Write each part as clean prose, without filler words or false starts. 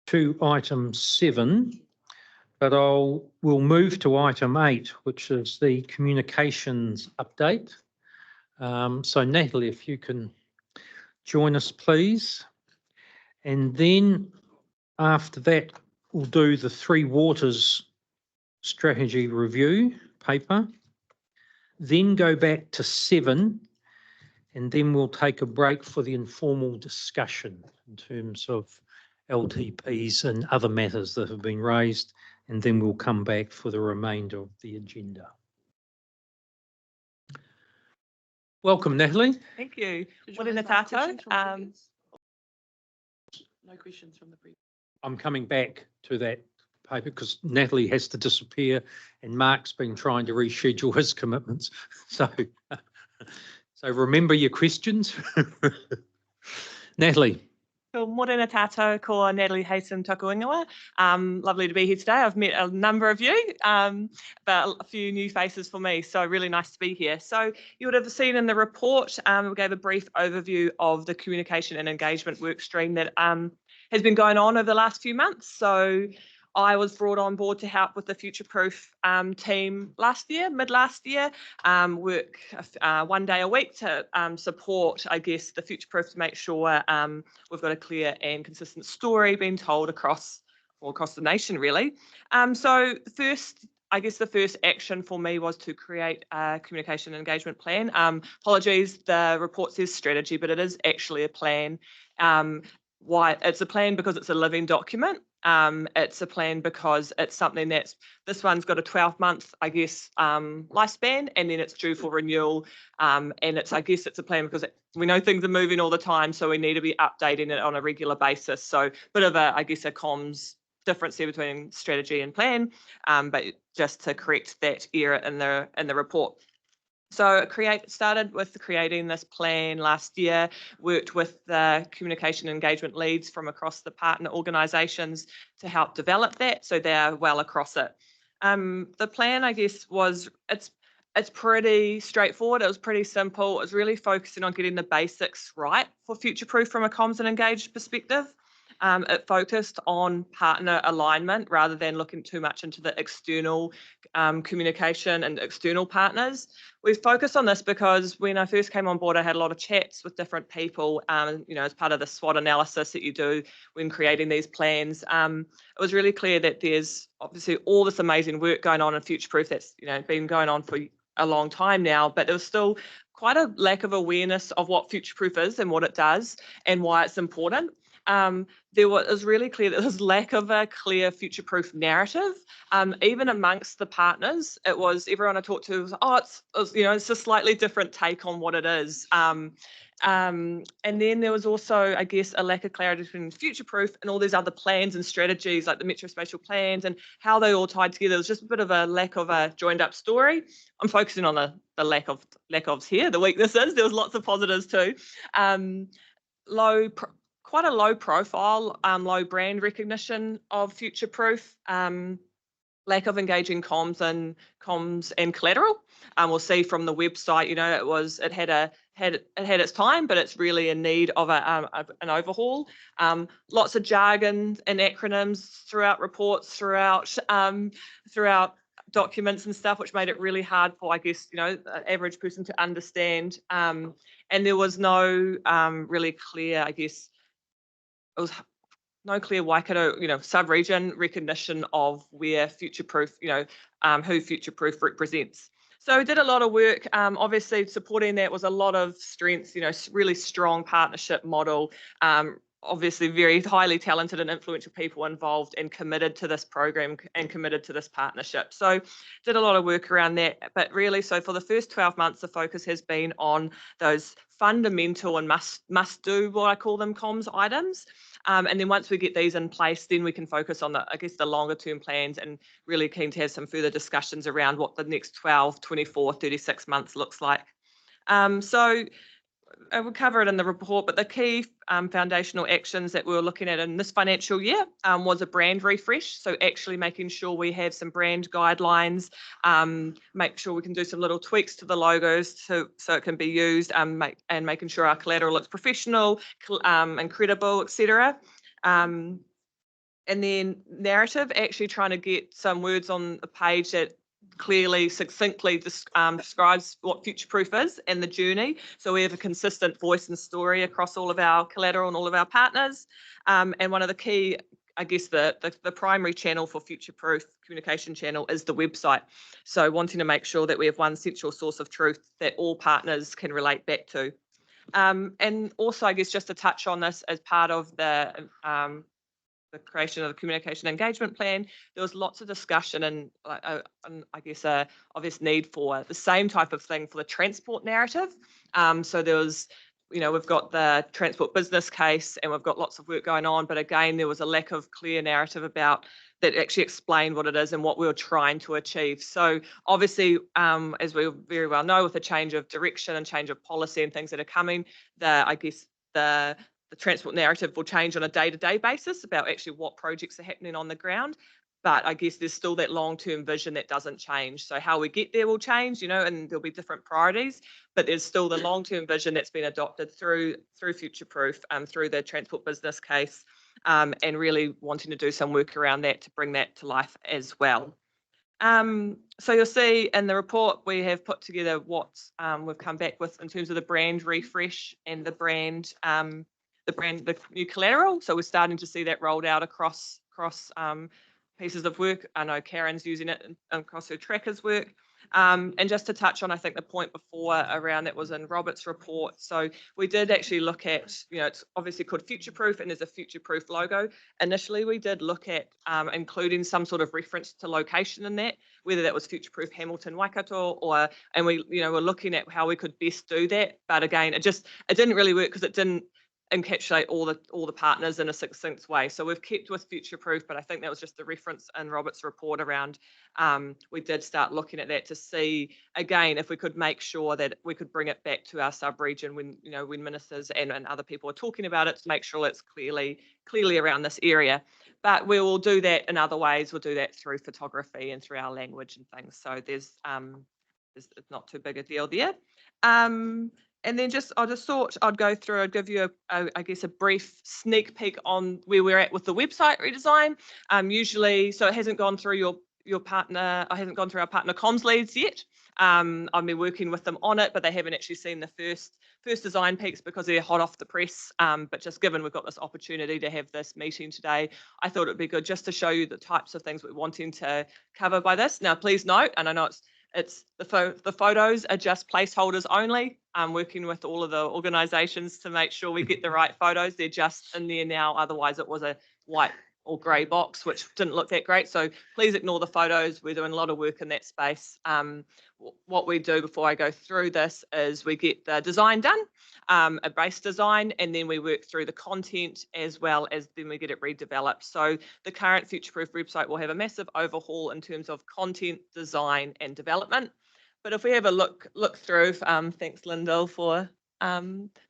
to item 7, but we'll move to item 8, which is the communications update. So Natalie, if you can join us, please. And then after that, we'll do the Three Waters strategy review paper, then go back to 7, and then we'll take a break for the informal discussion in terms of LTPs and other matters that have been raised, and then we'll come back for the remainder of the agenda. Welcome, Natalie. Thank you. Morena tātou. No questions from the previous. I'm coming back to that paper because Natalie has to disappear and Mark's been trying to reschedule his commitments. So remember your questions. Natalie. Cool. Morena tātou, ko Natalie Haysom Takuingawa. Lovely to be here today. I've met a number of you, but a few new faces for me, so really nice to be here. So you would have seen in the report, we gave a brief overview of the communication and engagement work stream that has been going on over the last few months. So I was brought on board to help with the Future Proof team mid last year, work 1 day a week to support, I guess, the Future Proof to make sure we've got a clear and consistent story being told across the nation, really. So the first action for me was to create a communication and engagement plan. Apologies, the report says strategy, but it is actually a plan. Why it's a plan? Because it's a living document. It's a plan because it's something this one's got a 12-month, I guess, lifespan, and then it's due for renewal. And it's a plan because we know things are moving all the time, so we need to be updating it on a regular basis. So bit of a comms difference there between strategy and plan, but just to correct that error in the report. So started with creating this plan last year, worked with the communication engagement leads from across the partner organisations to help develop that, so they're well across it. The plan, I guess, it's pretty straightforward. It was pretty simple. It was really focusing on getting the basics right for Future Proof from a comms and engaged perspective. It focused on partner alignment rather than looking too much into the external communication and external partners. We've focused on this because when I first came on board, I had a lot of chats with different people, as part of the SWOT analysis that you do when creating these plans. It was really clear that there's obviously all this amazing work going on in Future Proof that's been going on for a long time now, but there was still quite a lack of awareness of what Future Proof is and what it does and why it's important. It was really clear that there was lack of a clear future-proof narrative, even amongst the partners. It was everyone I talked to was, it's a slightly different take on what it is. And then there was also, I guess, a lack of clarity between future-proof and all these other plans and strategies like the metrospatial plans and how they all tied together. It was just a bit of a lack of a joined-up story. I'm focusing on the lack of here. The weaknesses. There was lots of positives too. Quite a low profile, low brand recognition of Future Proof, lack of engaging comms and collateral. We'll see from the website, it had its time, but it's really in need of an overhaul. Lots of jargon and acronyms throughout reports, throughout documents and stuff, which made it really hard for, I guess, the average person to understand. And there was no really clear, I guess, it was no clear Waikato, sub-region recognition of where Future Proof, who Future Proof represents. So we did a lot of work. Obviously, supporting that was a lot of strengths, really strong partnership model. Obviously, very highly talented and influential people involved and committed to this program and committed to this partnership. So did a lot of work around that. But really, so for the first 12 months, the focus has been on those fundamental and must do, what I call them, comms items. And then once we get these in place, then we can focus on the longer term plans, and really keen to have some further discussions around what the next 12, 24, 36 months looks like. So I will cover it in the report, but the key foundational actions that we were looking at in this financial year was a brand refresh. So actually making sure we have some brand guidelines, make sure we can do some little tweaks to the logos so it can be used, and making sure our collateral looks professional and credible, etc. And then narrative, actually trying to get some words on a page that clearly, succinctly describes what future-proof is and the journey. So we have a consistent voice and story across all of our collateral and all of our partners. And one of the key, I guess, the primary channel for future-proof communication channel is the website. So wanting to make sure that we have one central source of truth that all partners can relate back to. And also, I guess, just to touch on this as part of the creation of the communication engagement plan, there was lots of discussion and I guess a obvious need for the same type of thing for the transport narrative. So there was, we've got the transport business case and we've got lots of work going on, but again, there was a lack of clear narrative about that actually explained what it is and what we were trying to achieve. So obviously, as we very well know, with the change of direction and change of policy and things that are coming, the transport narrative will change on a day-to-day basis about actually what projects are happening on the ground. But I guess there's still that long-term vision that doesn't change. So how we get there will change, and there'll be different priorities, but there's still the long-term vision that's been adopted through future-proof, through the transport business case, and really wanting to do some work around that to bring that to life as well. So you'll see in the report we have put together what we've come back with in terms of the brand refresh and the new collateral. So we're starting to see that rolled out across pieces of work. I know Karen's using it across her trackers work. And just to touch on, I think the point before around that was in Robert's report. So we did actually look at, it's obviously called Future-Proof and there's a Future-Proof logo. Initially, we did look at including some sort of reference to location in that, whether that was Future-Proof Hamilton Waikato and we, we're looking at how we could best do that. But again, it didn't really work because it didn't encapsulate all the partners in a succinct way. So we've kept with Future-Proof, but I think that was just the reference in Robert's report around, we did start looking at that to see, again, if we could make sure that we could bring it back to our sub-region when, when ministers and other people are talking about it, to make sure it's clearly around this area. But we will do that in other ways. We'll do that through photography and through our language and things. So it's not too big a deal there. And then I just thought I'd go through, I'd give you, I guess, a brief sneak peek on where we're at with the website redesign. Usually, so it hasn't gone through your partner, I haven't gone through our partner comms leads yet. I've been working with them on it, but they haven't actually seen the first design peaks because they're hot off the press. But just given we've got this opportunity to have this meeting today, I thought it'd be good just to show you the types of things we're wanting to cover by this. Now, please note, and I know it's the photos are just placeholders only. I'm working with all of the organisations to make sure we get the right photos. They're just in there now. Otherwise, it was a white or grey box, which didn't look that great. So please ignore the photos. We're doing a lot of work in that space. What we do before I go through this is we get the design done, a base design, and then we work through the content as well as then we get it redeveloped. So the current Future-Proof website will have a massive overhaul in terms of content, design, and development. But if we have a look through, thanks Lyndall for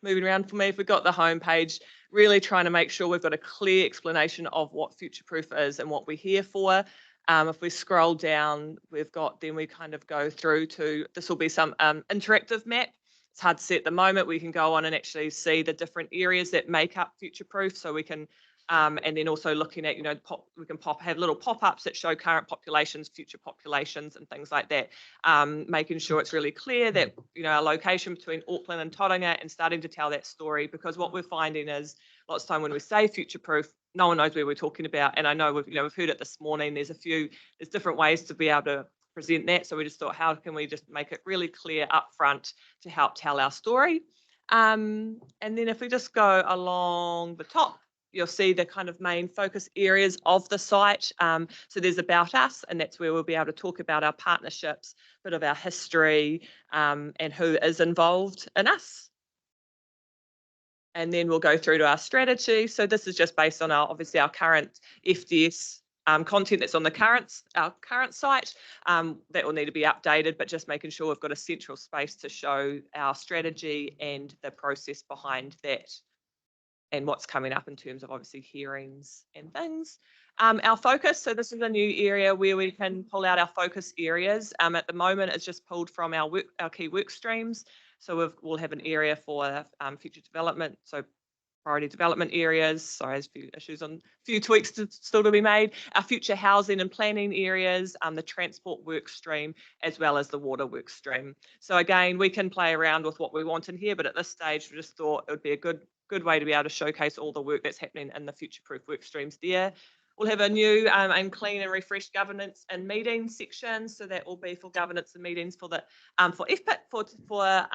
moving around for me. If we've got the homepage, really trying to make sure we've got a clear explanation of what Future-Proof is and what we're here for. If we scroll down, then we kind of go through to, this will be some interactive map. It's hard to see at the moment. We can go on and actually see the different areas that make up Future-Proof. So we can, and then also looking at, we can have little pop-ups that show current populations, future populations and things like that. Making sure it's really clear that, our location between Auckland and Tauranga and starting to tell that story, because what we're finding is lots of time when we say Future-Proof, no one knows where we're talking about. And I know we've heard it this morning. There's different ways to be able to present that. So we just thought, how can we just make it really clear up front to help tell our story? And then if we just go along the top, you'll see the kind of main focus areas of the site. So there's about us, and that's where we'll be able to talk about our partnerships, a bit of our history, and who is involved in us. And then we'll go through to our strategy. So this is just based on obviously our current FDS content that's on our current site. That will need to be updated, but just making sure we've got a central space to show our strategy and the process behind that, and what's coming up in terms of obviously hearings and things. Our focus, so this is a new area where we can pull out our focus areas. At the moment, it's just pulled from our key work streams. So we'll have an area for future development, so priority development areas. Sorry, there's a few issues on, a few tweaks still to be made. Our future housing and planning areas, the transport work stream, as well as the water work stream. So again, we can play around with what we want in here, but at this stage, we just thought it would be a good way to be able to showcase all the work that's happening in the future-proof work streams there. We'll have a new and clean and refreshed governance and meetings section. So that will be for governance and meetings for the for FPIT for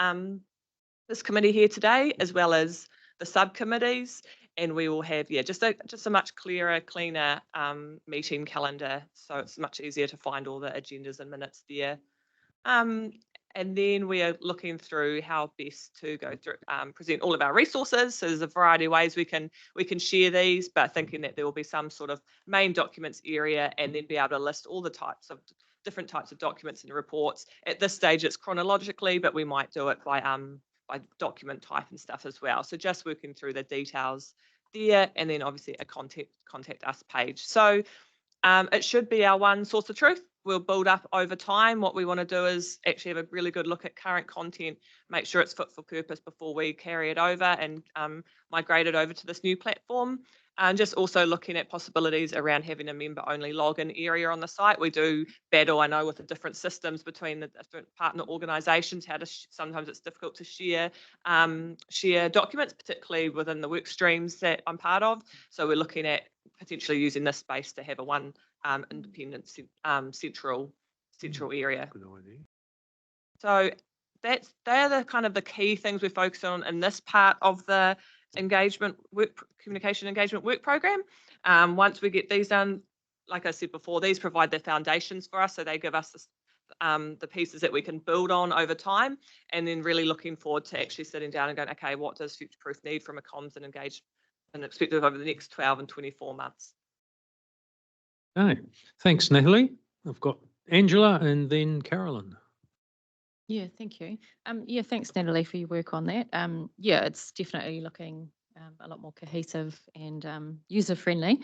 this committee here today, as well as the subcommittees. And we will have just a much clearer, cleaner meeting calendar. So it's much easier to find all the agendas and minutes there. And then we are looking through how best to go through present all of our resources. So there's a variety of ways we can share these, but thinking that there will be some sort of main documents area, and then be able to list all the different types of documents and reports. At this stage, it's chronologically, but we might do it by document type and stuff as well. So just working through the details there, and then obviously a contact us page. So it should be our one source of truth. We'll build up over time. What we want to do is actually have a really good look at current content, make sure it's fit for purpose before we carry it over and migrate it over to this new platform. And just also looking at possibilities around having a member-only login area on the site. We do battle, I know, with the different systems between the different partner organisations, how to sometimes it's difficult to share documents, particularly within the work streams that I'm part of. So we're looking at potentially using this space to have a one independent central area. Good idea. So they're the kind of the key things we're focusing on in this part of the communication engagement work program. Once we get these done, like I said before, these provide the foundations for us, so they give us the pieces that we can build on over time, and then really looking forward to actually sitting down and going, okay, what does Future Proof need from a comms and engagement perspective over the next 12 and 24 months? Okay, thanks, Natalie. I've got Angela and then Carolyn. Yeah, thank you. Yeah, thanks, Natalie, for your work on that. Yeah, it's definitely looking a lot more cohesive and user-friendly.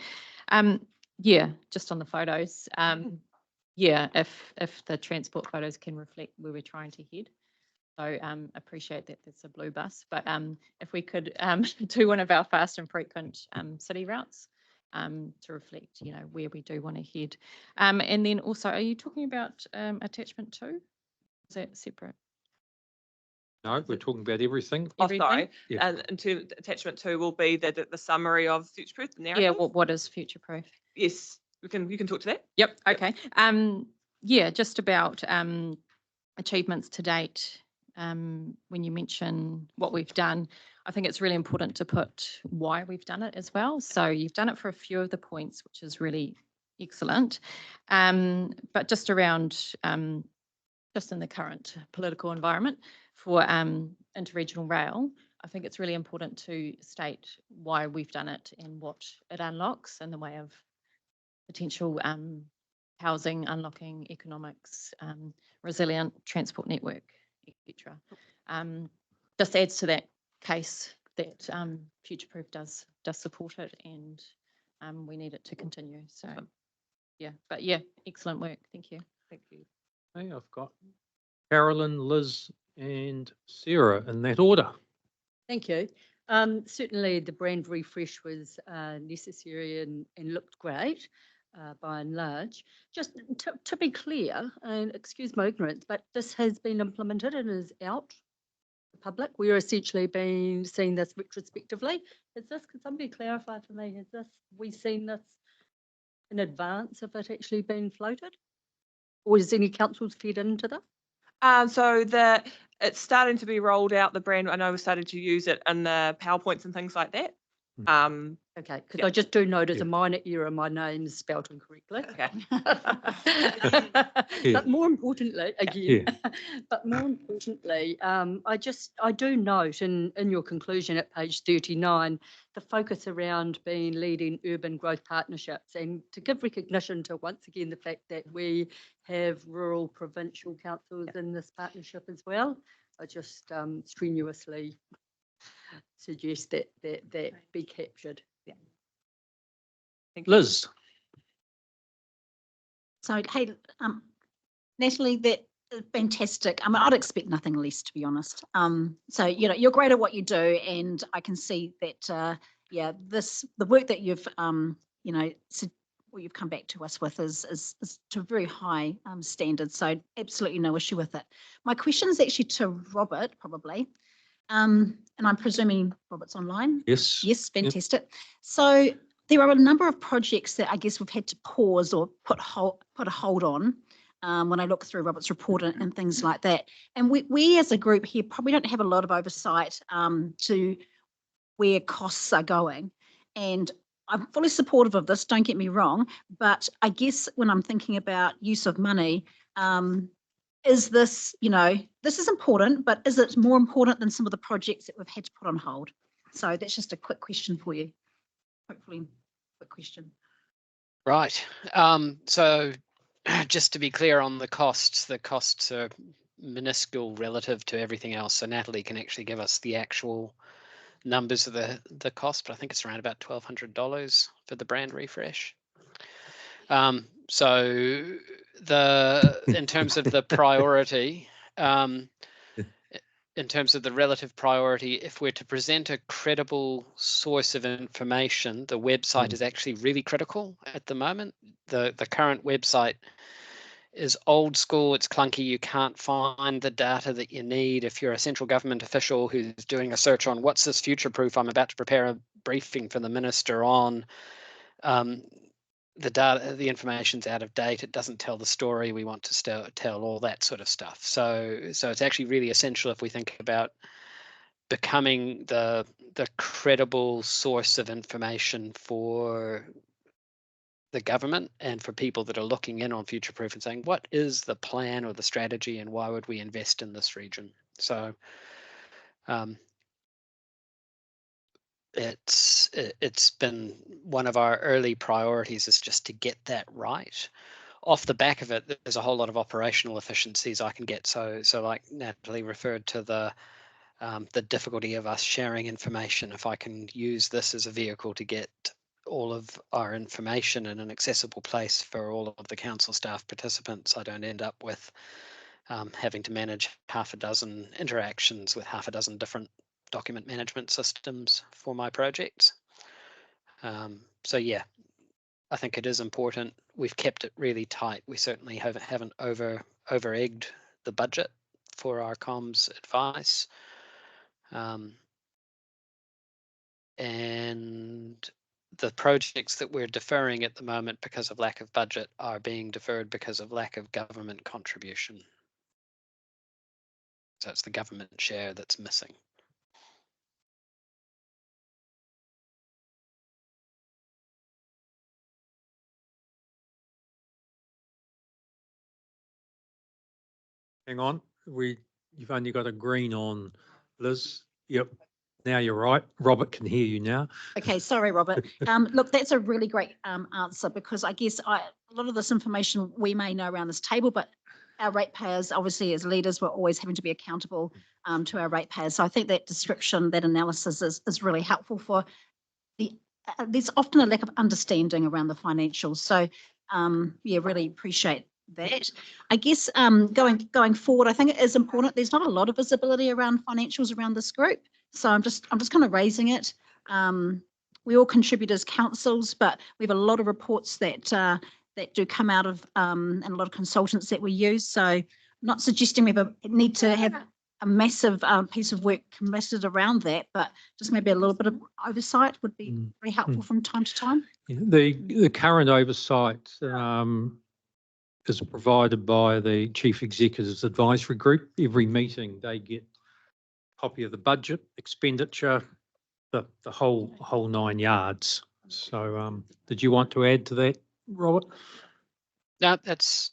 Yeah, just on the photos. Yeah, if the transport photos can reflect where we're trying to head. So appreciate that that's a blue bus. But if we could do one of our fast and frequent city routes to reflect, where we do want to head. And then also, are you talking about attachment 2? Is that separate? No, we're talking about everything. Oh, sorry. Yeah. And attachment 2 will be the summary of Future Proof, the narrative. Yeah, what is Future Proof? Yes, you can talk to that. Yep. Okay. Yeah, just about achievements to date. When you mention what we've done, I think it's really important to put why we've done it as well. So you've done it for a few of the points, which is really excellent. But just around just in the current political environment for interregional rail, I think it's really important to state why we've done it and what it unlocks in the way of potential housing, unlocking economics, resilient transport network, etc. Just adds to that case that Future Proof does support it, and we need it to continue. So yeah, but yeah, excellent work. Thank you. Thank you. Okay, I've got Carolyn, Liz and Sarah in that order. Thank you. Certainly the brand refresh was necessary and looked great by and large. Just to be clear, and excuse my ignorance, but this has been implemented and is out to the public. We're essentially being seeing this retrospectively. Could somebody clarify for me, we seen this in advance of it actually being floated? Or is any councils fed into that? So it's starting to be rolled out, the brand. I know we started to use it in the PowerPoints and things like that. Okay, because I just do note as a minor error, my name is spelled incorrectly. Okay. But more importantly, but more importantly, I do note in your conclusion at page 39, the focus around being leading urban growth partnerships, and to give recognition to once again the fact that we have rural provincial councils in this partnership as well. I just strenuously suggest that be captured. Yeah. Liz. So, hey, Natalie, that Fantastic. I mean, I'd expect nothing less, to be honest. So, you know, you're great at what you do, and I can see that, yeah, the work that you've, you know, what you've come back to us with is to a very high standard. So absolutely no issue with it. My question is actually to Robert, probably. And I'm presuming Robert's online. Yes. Yes, fantastic. So there are a number of projects that I guess we've had to pause or put a hold on. When I look through Robert's report and things like that. And we as a group here probably don't have a lot of oversight to where costs are going. And I'm fully supportive of this, don't get me wrong, but I guess when I'm thinking about use of money, is this, you know, this is important, but is it more important than some of the projects that we've had to put on hold? So that's just a quick question for you. Hopefully, quick question. Right. So just to be clear on the costs are minuscule relative to everything else. So Natalie can actually give us the actual numbers of the cost, but I think it's around about $1,200 for the brand refresh. So in terms of the priority, in terms of the relative priority, if we're to present a credible source of information, the website is actually really critical at the moment. The current website is old school, it's clunky, you can't find the data that you need. If you're a central government official who's doing a search on what's this future proof, I'm about to prepare a briefing for the minister on, the data, the information's out of date, it doesn't tell the story we want to tell, all that sort of stuff. So it's actually really essential if we think about becoming the credible source of information for the government and for people that are looking in on future proof and saying, what is the plan or the strategy and why would we invest in this region? So it's been one of our early priorities is just to get that right. Off the back of it, there's a whole lot of operational efficiencies I can get. So like Natalie referred to the difficulty of us sharing information. If I can use this as a vehicle to get all of our information in an accessible place for all of the council staff participants, I don't end up with having to manage half a dozen interactions with half a dozen different document management systems for my projects. So yeah, I think it is important. We've kept it really tight. We certainly haven't over-egged the budget for our comms advice. And the projects that we're deferring at the moment because of lack of budget are being deferred because of lack of government contribution. So it's the government share that's missing. Hang on, you've only got a green on, Liz. Yep. Now you're right. Robert can hear you now. Okay, sorry, Robert. Look, that's a really great answer because I guess a lot of this information we may know around this table, but our ratepayers, obviously as leaders, we're always having to be accountable to our ratepayers. So I think that description, that analysis is really helpful for there's often a lack of understanding around the financials. So yeah, really appreciate that. I guess going forward, I think it is important. There's not a lot of visibility around financials around this group. So I'm just kind of raising it. We all contribute as councils, but we have a lot of reports that do come out of and a lot of consultants that we use. So I'm not suggesting we need to have a massive piece of work committed around that, but just maybe a little bit of oversight would be very helpful from time to time. Yeah, the current oversight is provided by the Chief Executive's Advisory Group. Every meeting they get a copy of the budget, expenditure, the whole 9 yards. So did you want to add to that, Robert? No, that's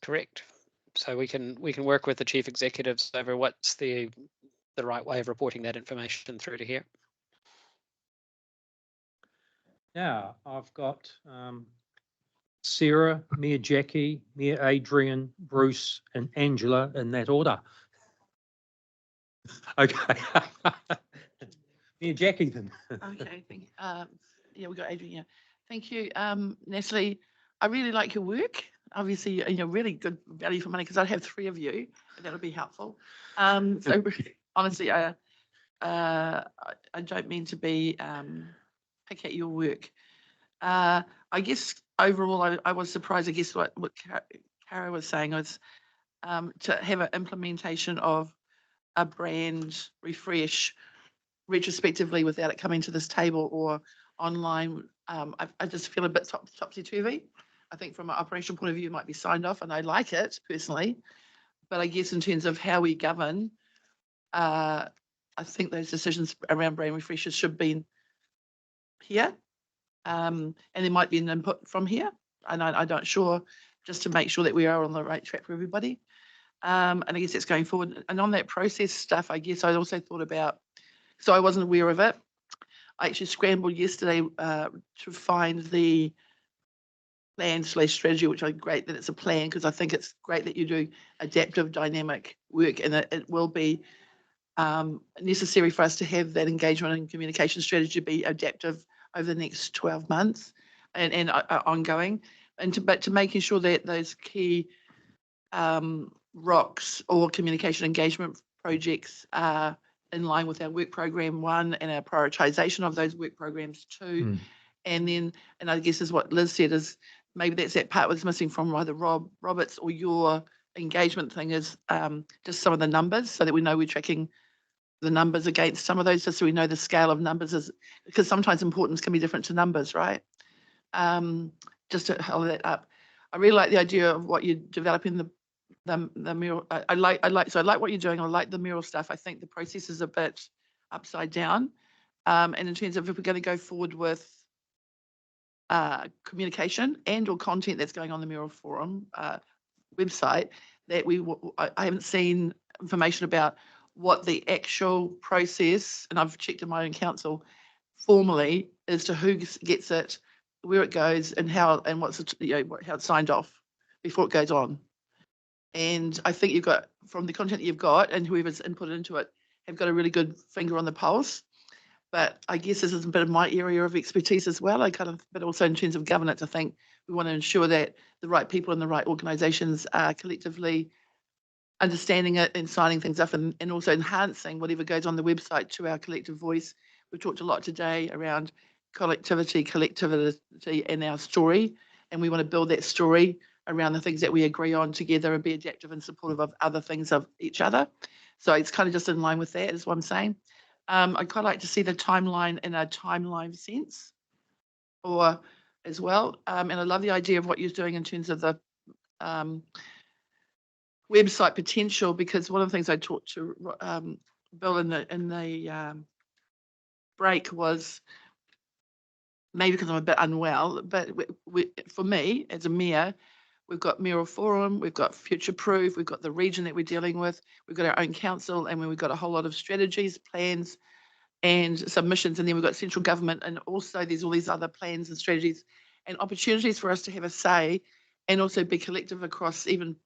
correct. So we can work with the chief executives over what's the right way of reporting that information through to here. Now I've got Sarah, Mayor Jackie, Mayor Adrian, Bruce, and Angela in that order. Okay. Mayor Jackie then. Okay, thank you. Yeah, we got Adrian here. Thank you, Natalie. I really like your work. obviously, really good value for money, because I'd have 3 of you, and that would be helpful. So honestly, I don't mean to be pick at your work. I guess overall, I was surprised. I guess what Kara was saying was to have an implementation of a brand refresh retrospectively without it coming to this table or online. I just feel a bit topsy-turvy. I think from an operational point of view, it might be signed off, and I like it personally. But I guess in terms of how we govern, I think those decisions around brand refreshes should be here. And there might be an input from here. And I'm not sure, just to make sure that we are on the right track for everybody. And I guess it's going forward. And on that process stuff, I guess I also thought about, so I wasn't aware of it. I actually scrambled yesterday to find the plan/strategy, which I'm great that it's a plan, because I think it's great that you do adaptive dynamic work, and it will be necessary for us to have that engagement and communication strategy be adaptive over the next 12 months and ongoing, but to making sure that those key rocks or communication engagement projects are in line with our work program 1 and our prioritization of those work programs 2. And I guess is what Liz said, is maybe that's that part was missing from either Robert's or your engagement thing, is just some of the numbers, so that we know we're tracking the numbers against some of those, just so we know the scale of numbers, is because sometimes importance can be different to numbers, right? Just to hold that up. I really like the idea of what you're developing, the mural. I like what you're doing. I like the mural stuff. I think the process is a bit upside down. And in terms of if we're going to go forward with communication and or content that's going on the Mural Forum website, that I haven't seen information about what the actual process, and I've checked in my own council formally, as to who gets it, where it goes, and how, and what's how it's signed off before it goes on. And I think you've got, from the content that you've got and whoever's input into it, have got a really good finger on the pulse. But I guess this is a bit of my area of expertise as well. But also in terms of governance, I think we want to ensure that the right people in the right organisations are collectively understanding it and signing things up, and also enhancing whatever goes on the website to our collective voice. We've talked a lot today around collectivity, and our story, and we want to build that story around the things that we agree on together and be adaptive and supportive of other things of each other. So it's kind of just in line with that, is what I'm saying. I'd quite like to see the timeline in a timeline sense, or as well. And I love the idea of what you're doing in terms of the website potential, because one of the things I talked to Bill in the break was, maybe because I'm a bit unwell, but for me as a mayor, we've got Mural Forum, we've got Future Proof, we've got the region that we're dealing with, we've got our own council, and we've got a whole lot of strategies, plans, and submissions, and then we've got central government, and also there's all these other plans and strategies and opportunities for us to have a say, and also be collective across even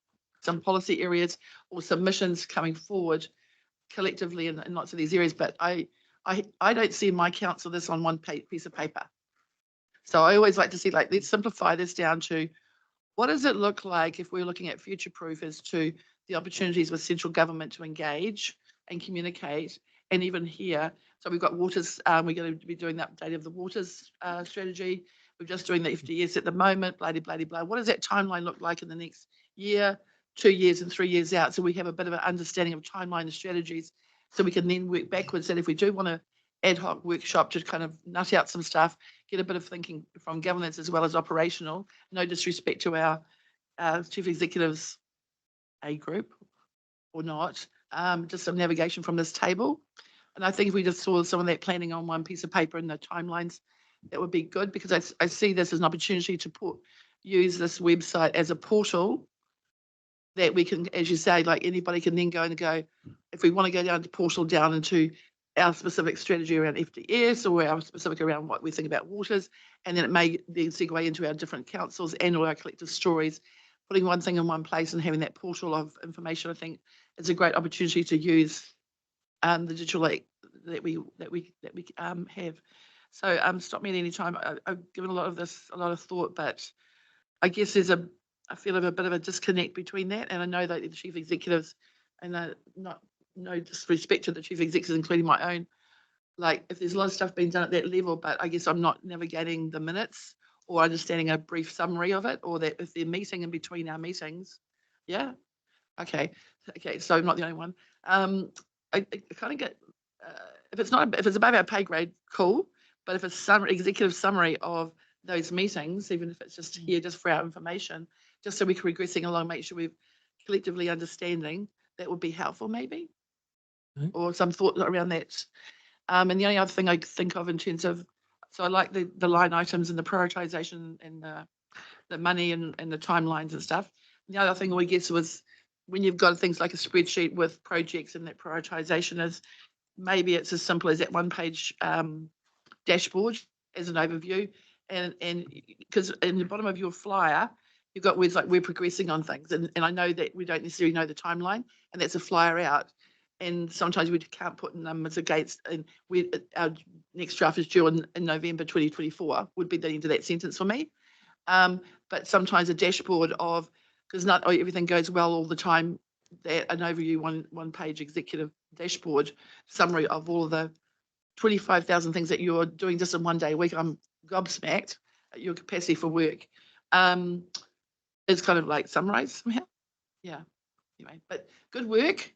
some policy areas or submissions coming forward collectively in lots of these areas. But I don't see in my council this on one piece of paper. So I always like to see, like, let's simplify this down to, what does it look like if we're looking at future proof as to the opportunities with central government to engage and communicate, and even here. So we've got waters, we're going to be doing the update of the waters strategy. We're just doing the FDS at the moment, blah, blah, blah, blah. What does that timeline look like in the next year, 2 years and 3 years out? So we have a bit of an understanding of timeline and strategies, so we can then work backwards. And if we do want to ad hoc workshop to kind of nut out some stuff, get a bit of thinking from governance as well as operational, no disrespect to our chief executives, a group or not, just some navigation from this table. And I think if we just saw some of that planning on one piece of paper and the timelines, that would be good, because I see this as an opportunity to use this website as a portal that we can, as you say, like anybody can then go and go, if we want to go down to portal down into our specific strategy around FDS, or our specific around what we think about waters, and then it may then segue into our different councils and all our collective stories. Putting one thing in one place and having that portal of information, I think, is a great opportunity to use the digital that we have. So stop me at any time. I've given a lot of this a lot of thought, but I guess there's I feel a bit of a disconnect between that, and I know that the chief executives, and no disrespect to the chief executives, including my own, like if there's a lot of stuff being done at that level, but I guess I'm not navigating the minutes or understanding a brief summary of it, or that if they're meeting in between our meetings. Yeah. Okay. So I'm not the only one. I kind of get, if it's above our pay grade, cool. But if it's some executive summary of those meetings, even if it's just here, just for our information, just so we're progressing along, make sure we're collectively understanding, that would be helpful maybe. Or some thought around that. And the only other thing I think of in terms of, so I like the line items and the prioritization and the money and the timelines and stuff. And the other thing I guess was when you've got things like a spreadsheet with projects and that prioritization is, maybe it's as simple as that one page dashboard as an overview. And because in the bottom of your flyer, you've got words like we're progressing on things. And I know that we don't necessarily know the timeline, and that's a flyer out. And sometimes we can't put numbers against, and our next draft is due in November 2024 would be the end of that sentence for me. But sometimes a dashboard of, because not everything goes well all the time, that an overview one page executive dashboard summary of all of the 25,000 things that you're doing just in one day a week. I'm gobsmacked at your capacity for work. It's kind of like summarized somehow. Yeah. Anyway, but good work.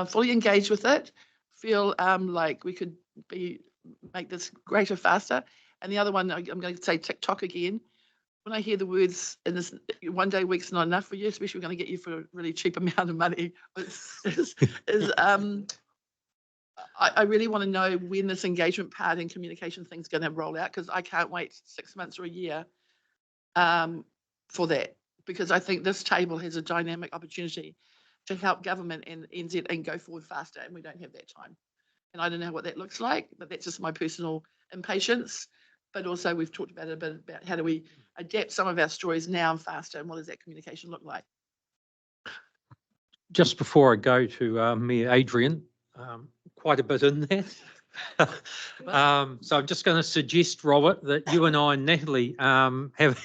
Fully engaged with it. Feel like we could make this greater, faster. And the other one, I'm going to say TikTok again. When I hear the words in this, one day a week's not enough for you, especially we're going to get you for a really cheap amount of money, I really want to know when this engagement part and communication thing's going to roll out, because I can't wait 6 months or a year for that, because I think this table has a dynamic opportunity to help government and NZ and go forward faster, and we don't have that time. And I don't know what that looks like, but that's just my personal impatience. But also we've talked about it a bit about how do we adapt some of our stories now and faster, and what does that communication look like? Just before I go to me, Adrian, quite a bit in there. So I'm just going to suggest, Robert, that you and I and Natalie have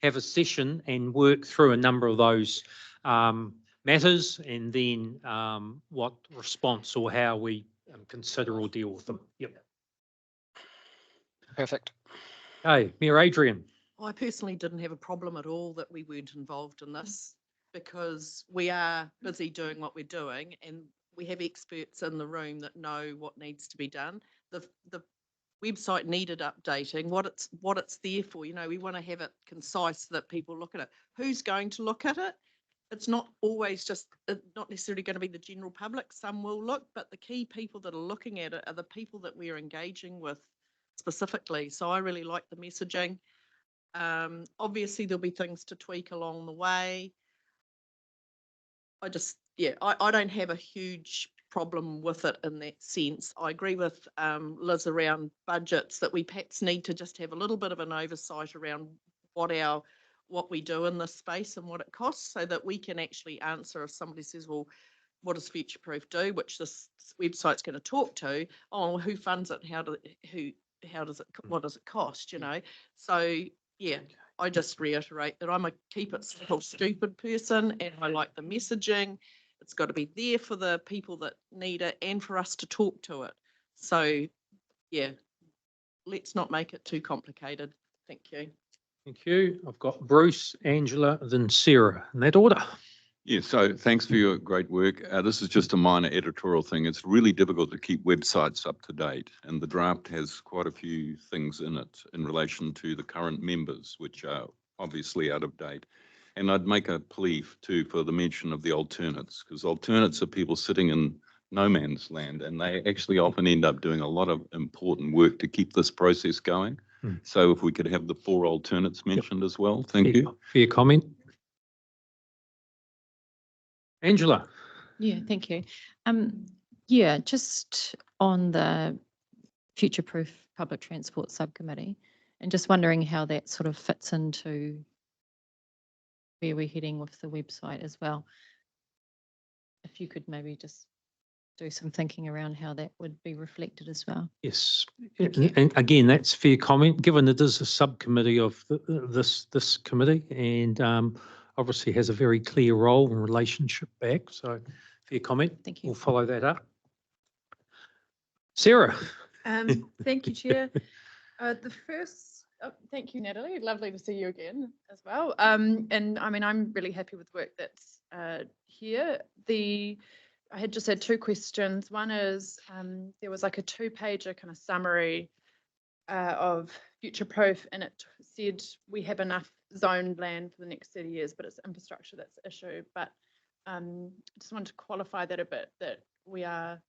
a session and work through a number of those matters, and then what response or how we consider or deal with them. Yep. Perfect. Okay, Mayor Adrian. I personally didn't have a problem at all that we weren't involved in this, because we are busy doing what we're doing, and we have experts in the room that know what needs to be done. The website needed updating, what it's there for. You know, we want to have it concise so that people look at it. Who's going to look at it? It's not always just, not necessarily going to be the general public. Some will look, but the key people that are looking at it are the people that we're engaging with specifically. So I really like the messaging. Obviously there'll be things to tweak along the way. I don't have a huge problem with it in that sense. I agree with Liz around budgets, that we perhaps need to just have a little bit of an oversight around what we do in this space and what it costs, so that we can actually answer if somebody says, well, what does Future Proof do, which this website's going to talk to? Oh, who funds it? What does it cost? You know, so yeah. I just reiterate that I'm a keep it simple, stupid person, and I like the messaging. It's got to be there for the people that need it and for us to talk to it. So yeah, let's not make it too complicated. Thank you. Thank you. I've got Bruce, Angela, then Sarah, in that order. Yeah, so thanks for your great work. This is just a minor editorial thing. It's really difficult to keep websites up to date, and the draft has quite a few things in it in relation to the current members, which are obviously out of date. And I'd make a plea too for the mention of the alternates, because alternates are people sitting in no man's land, and they actually often end up doing a lot of important work to keep this process going. So if we could have the 4 alternates mentioned as well. Thank you. Fair comment. Angela. Yeah, thank you. Yeah, just on the Future Proof Public Transport Subcommittee, and just wondering how that sort of fits into where we're heading with the website as well. If you could maybe just do some thinking around how that would be reflected as well. Yes, and again, that's fair comment, given it is a subcommittee of this committee, and obviously has a very clear role and relationship back. So fair comment. Thank you. We'll follow that up. Sarah. Thank you, Chair. Thank you, Natalie. Lovely to see you again as well. And I mean, I'm really happy with the work that's here. I had just had 2 questions. One is there was like a 2-pager kind of summary of future proof, and it said we have enough zoned land for the next 30 years, but it's infrastructure that's the issue. But just wanted to qualify that a bit, that we are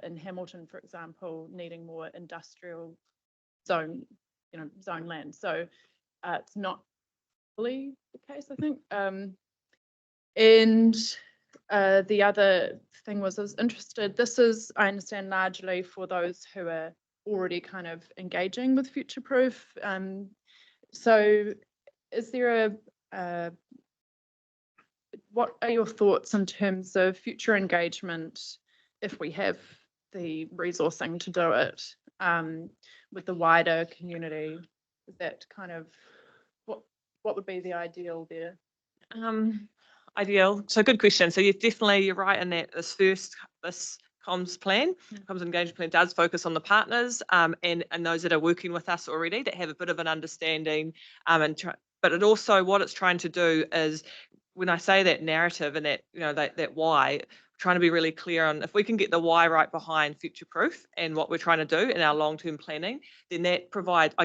in Hamilton, for example, needing more industrial zone land. So it's not fully the case, I think. And the other thing was, I was interested, this is, I understand, largely for those who are already kind of engaging with future proof. So is there what are your thoughts in terms of future engagement if we have the resourcing to do it with the wider community? Is that kind of what would be the ideal there? Ideal. So good question. So you're right in that this comms plan, comms engagement plan, does focus on the partners and those that are working with us already, that have a bit of an understanding. But it also, what it's trying to do is, when I say that narrative and that, that why, trying to be really clear on, if we can get the why right behind future proof and what we're trying to do in our long-term planning, then that provides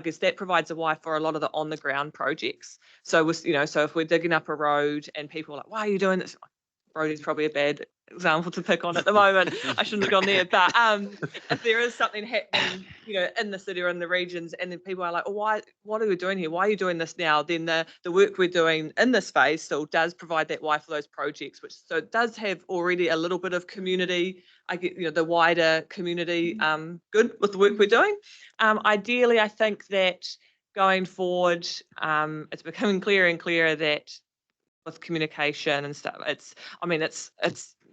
a why for a lot of the on the ground projects. So so if we're digging up a road and people are like, why are you doing this? Road is probably a bad example to pick on at the moment. I shouldn't have gone there. But if there is something happening, in the city or in the regions, and then people are like, oh, what are we doing here? Why are you doing this now? Then the work we're doing in this phase still does provide that why for those projects, so it does have already a little bit of community, the wider community good with the work we're doing. Ideally, I think that going forward, it's becoming clearer and clearer that with communication and stuff, it's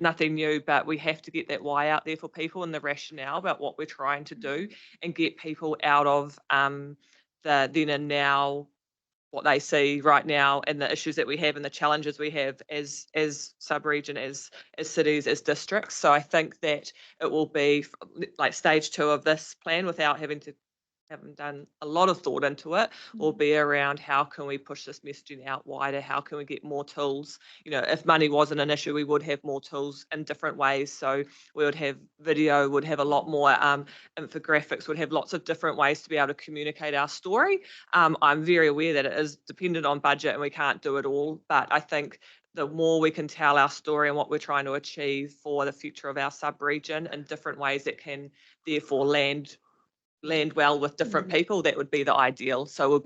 nothing new, but we have to get that why out there for people and the rationale about what we're trying to do, and get people out of the then and now, what they see right now, and the issues that we have and the challenges we have as sub-region, as cities, as districts. So I think that it will be like stage 2 of this plan, without haven't done a lot of thought into it, will be around how can we push this messaging out wider, how can we get more tools. If money wasn't an issue, we would have more tools in different ways. So we would have video, would have a lot more infographics, would have lots of different ways to be able to communicate our story. I'm very aware that it is dependent on budget and we can't do it all, but I think the more we can tell our story and what we're trying to achieve for the future of our sub-region in different ways that can therefore land well with different people, that would be the ideal. So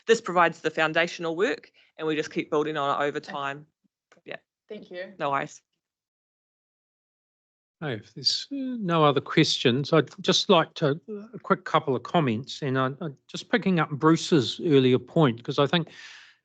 this provides the foundational work, and we just keep building on it over time. Yeah. Thank you. No worries. If there's no other questions, I'd just like a quick couple of comments, and I'm just picking up Bruce's earlier point, because I think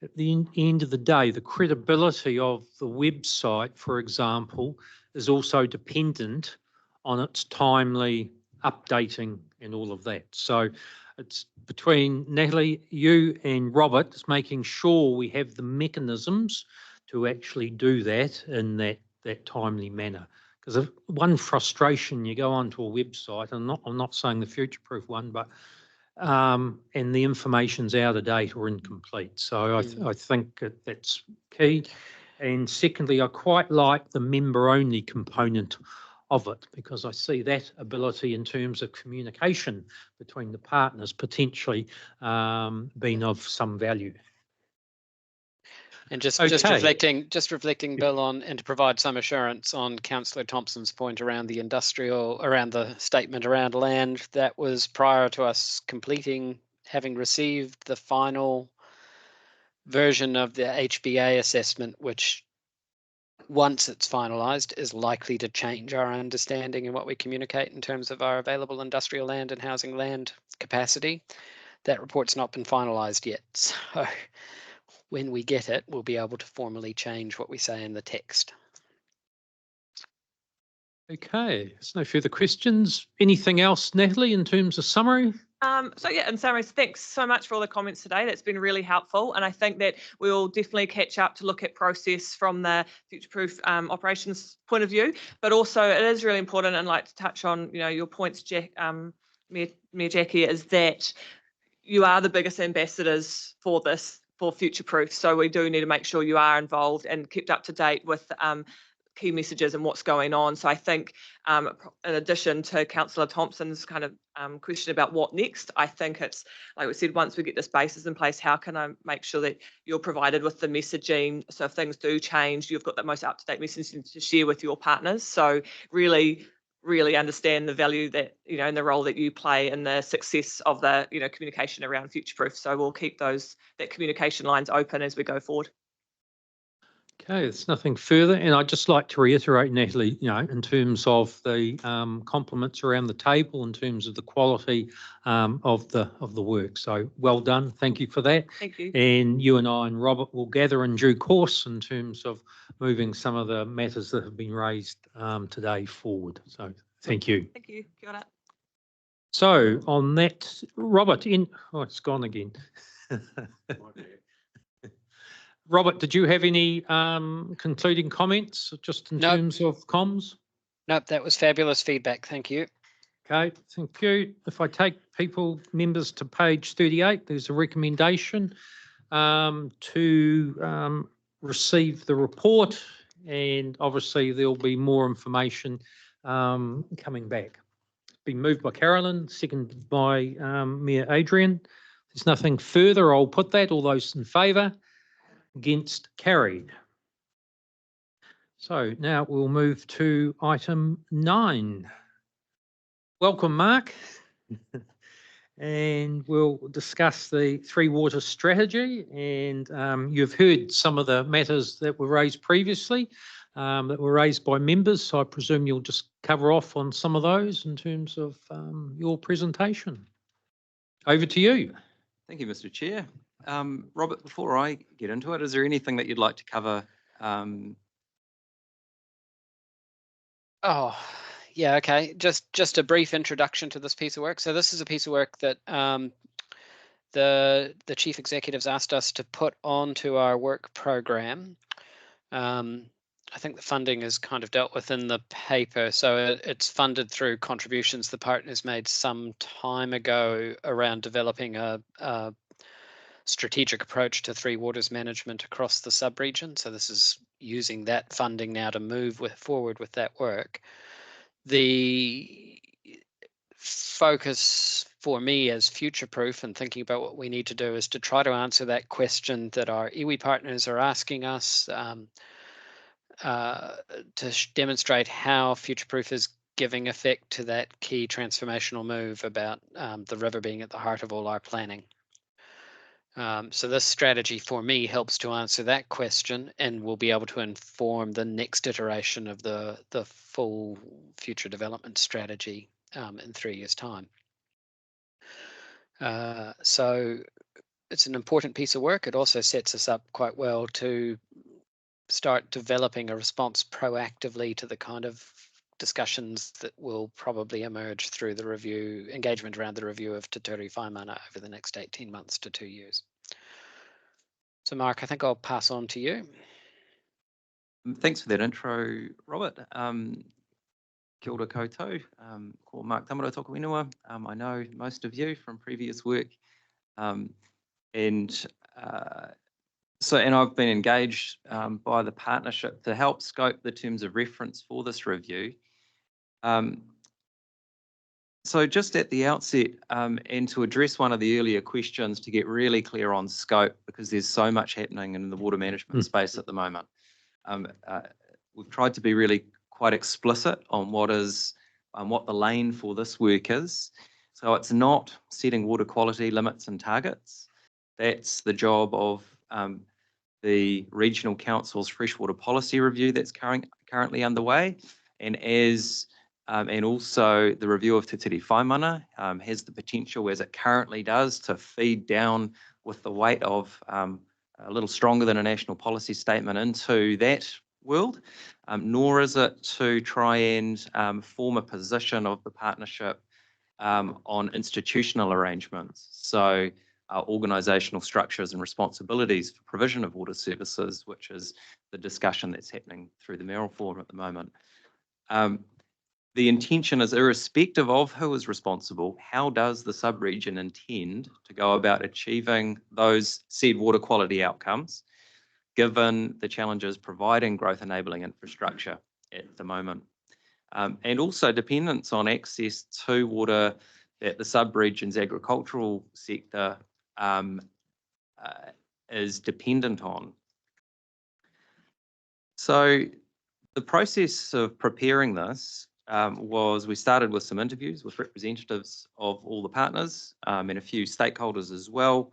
at the end of the day, the credibility of the website, for example, is also dependent on its timely updating and all of that. So it's between Natalie, you and Robert, just making sure we have the mechanisms to actually do that in that timely manner. Because one frustration, you go onto a website, and I'm not saying the future-proof one, but and the information's out of date or incomplete. So I think that's key. And secondly, I quite like the member-only component of it, because I see that ability in terms of communication between the partners potentially being of some value. And just Okay. reflecting, Bill, on, and to provide some assurance on Councillor Thompson's point around around the statement around land, that was prior to us having received the final version of the HBA assessment, which, once it's finalised, is likely to change our understanding and what we communicate in terms of our available industrial land and housing land capacity. That report's not been finalised yet. So when we get it, we'll be able to formally change what we say in the text. Okay, there's no further questions. Anything else, Natalie, in terms of summary? So yeah, in summary, thanks so much for all the comments today. That's been really helpful. And I think that we'll definitely catch up to look at process from the future-proof operations point of view. But also it is really important, and like to touch on, your points, Jack, Mayor Jackie, is that you are the biggest ambassadors for this, for future-proof. So we do need to make sure you are involved and kept up to date with key messages and what's going on. So I think in addition to Councillor Thompson's kind of question about what next, I think it's, like we said, once we get this basis in place, how can I make sure that you're provided with the messaging, so if things do change, you've got the most up-to-date messaging to share with your partners. So really understand the value that, and the role that you play in the success of the, communication around future-proof. So we'll keep that communication lines open as we go forward. Okay, there's nothing further, and I'd just like to reiterate, Natalie, in terms of the compliments around the table, in terms of the quality of the work. So well done, thank you for that. Thank you. And you and I and Robert will gather in due course in terms of moving some of the matters that have been raised today forward. So thank you. Thank you. Kia ora. So on that, Robert, it's gone again. Robert, did you have any concluding comments just in terms of comms? Nope, that was fabulous feedback. Thank you. Okay, thank you. If I take members to page 38, there's a recommendation to receive the report, and obviously there'll be more information coming back. It's been moved by Carolyn, seconded by Mayor Adrian. There's nothing further. I'll put that. All those in favour? Against? Carried. So now we'll move to item 9. Welcome, Mark. And we'll discuss the Three Water strategy. And you've heard some of the matters that were raised previously, that were raised by members. So I presume you'll just cover off on some of those in terms of your presentation. Over to you. Thank you, Mr. Chair. Robert, before I get into it, is there anything that you'd like to cover? Oh, yeah, okay. Just a brief introduction to this piece of work. So this is a piece of work that the chief executives asked us to put onto our work program. I think the funding is kind of dealt with in the paper. So it's funded through contributions the partners made some time ago around developing a strategic approach to Three Waters management across the sub-region. So this is using that funding now to move forward with that work. The focus for me as future-proof and thinking about what we need to do is to try to answer that question that our iwi partners are asking us, to demonstrate how future-proof is giving effect to that key transformational move about the river being at the heart of all our planning. So this strategy for me helps to answer that question and will be able to inform the next iteration of the full future development strategy in 3 years' time. So it's an important piece of work. It also sets us up quite well to start developing a response proactively to the kind of discussions that will probably emerge through the engagement around the review of Te Ture Whaimana over the next 18 months to 2 years. So Mark, I think I'll pass on to you. Thanks for that intro, Robert. Kia ora koutou. Ko Mark Tamaro toku ingoa. I know most of you from previous work. And I've been engaged by the partnership to help scope the terms of reference for this review. So just at the outset, and to address one of the earlier questions, to get really clear on scope, because there's so much happening in the water management space at the moment. We've tried to be really quite explicit on what the lane for this work is. So it's not setting water quality limits and targets. That's the job of the Regional Council's freshwater policy review that's currently underway, and also the review of Te Ture Whaimana has the potential, as it currently does, to feed down with the weight of a little stronger than a national policy statement into that world, nor is it to try and form a position of the partnership on institutional arrangements. So organisational structures and responsibilities for provision of water services, which is the discussion that's happening through the Mayoral Forum at the moment. The intention is, irrespective of who is responsible, how does the sub-region intend to go about achieving those said water quality outcomes, given the challenges providing growth enabling infrastructure at the moment? And also dependence on access to water that the sub-region's agricultural sector is dependent on. So the process of preparing this was, we started with some interviews with representatives of all the partners and a few stakeholders as well.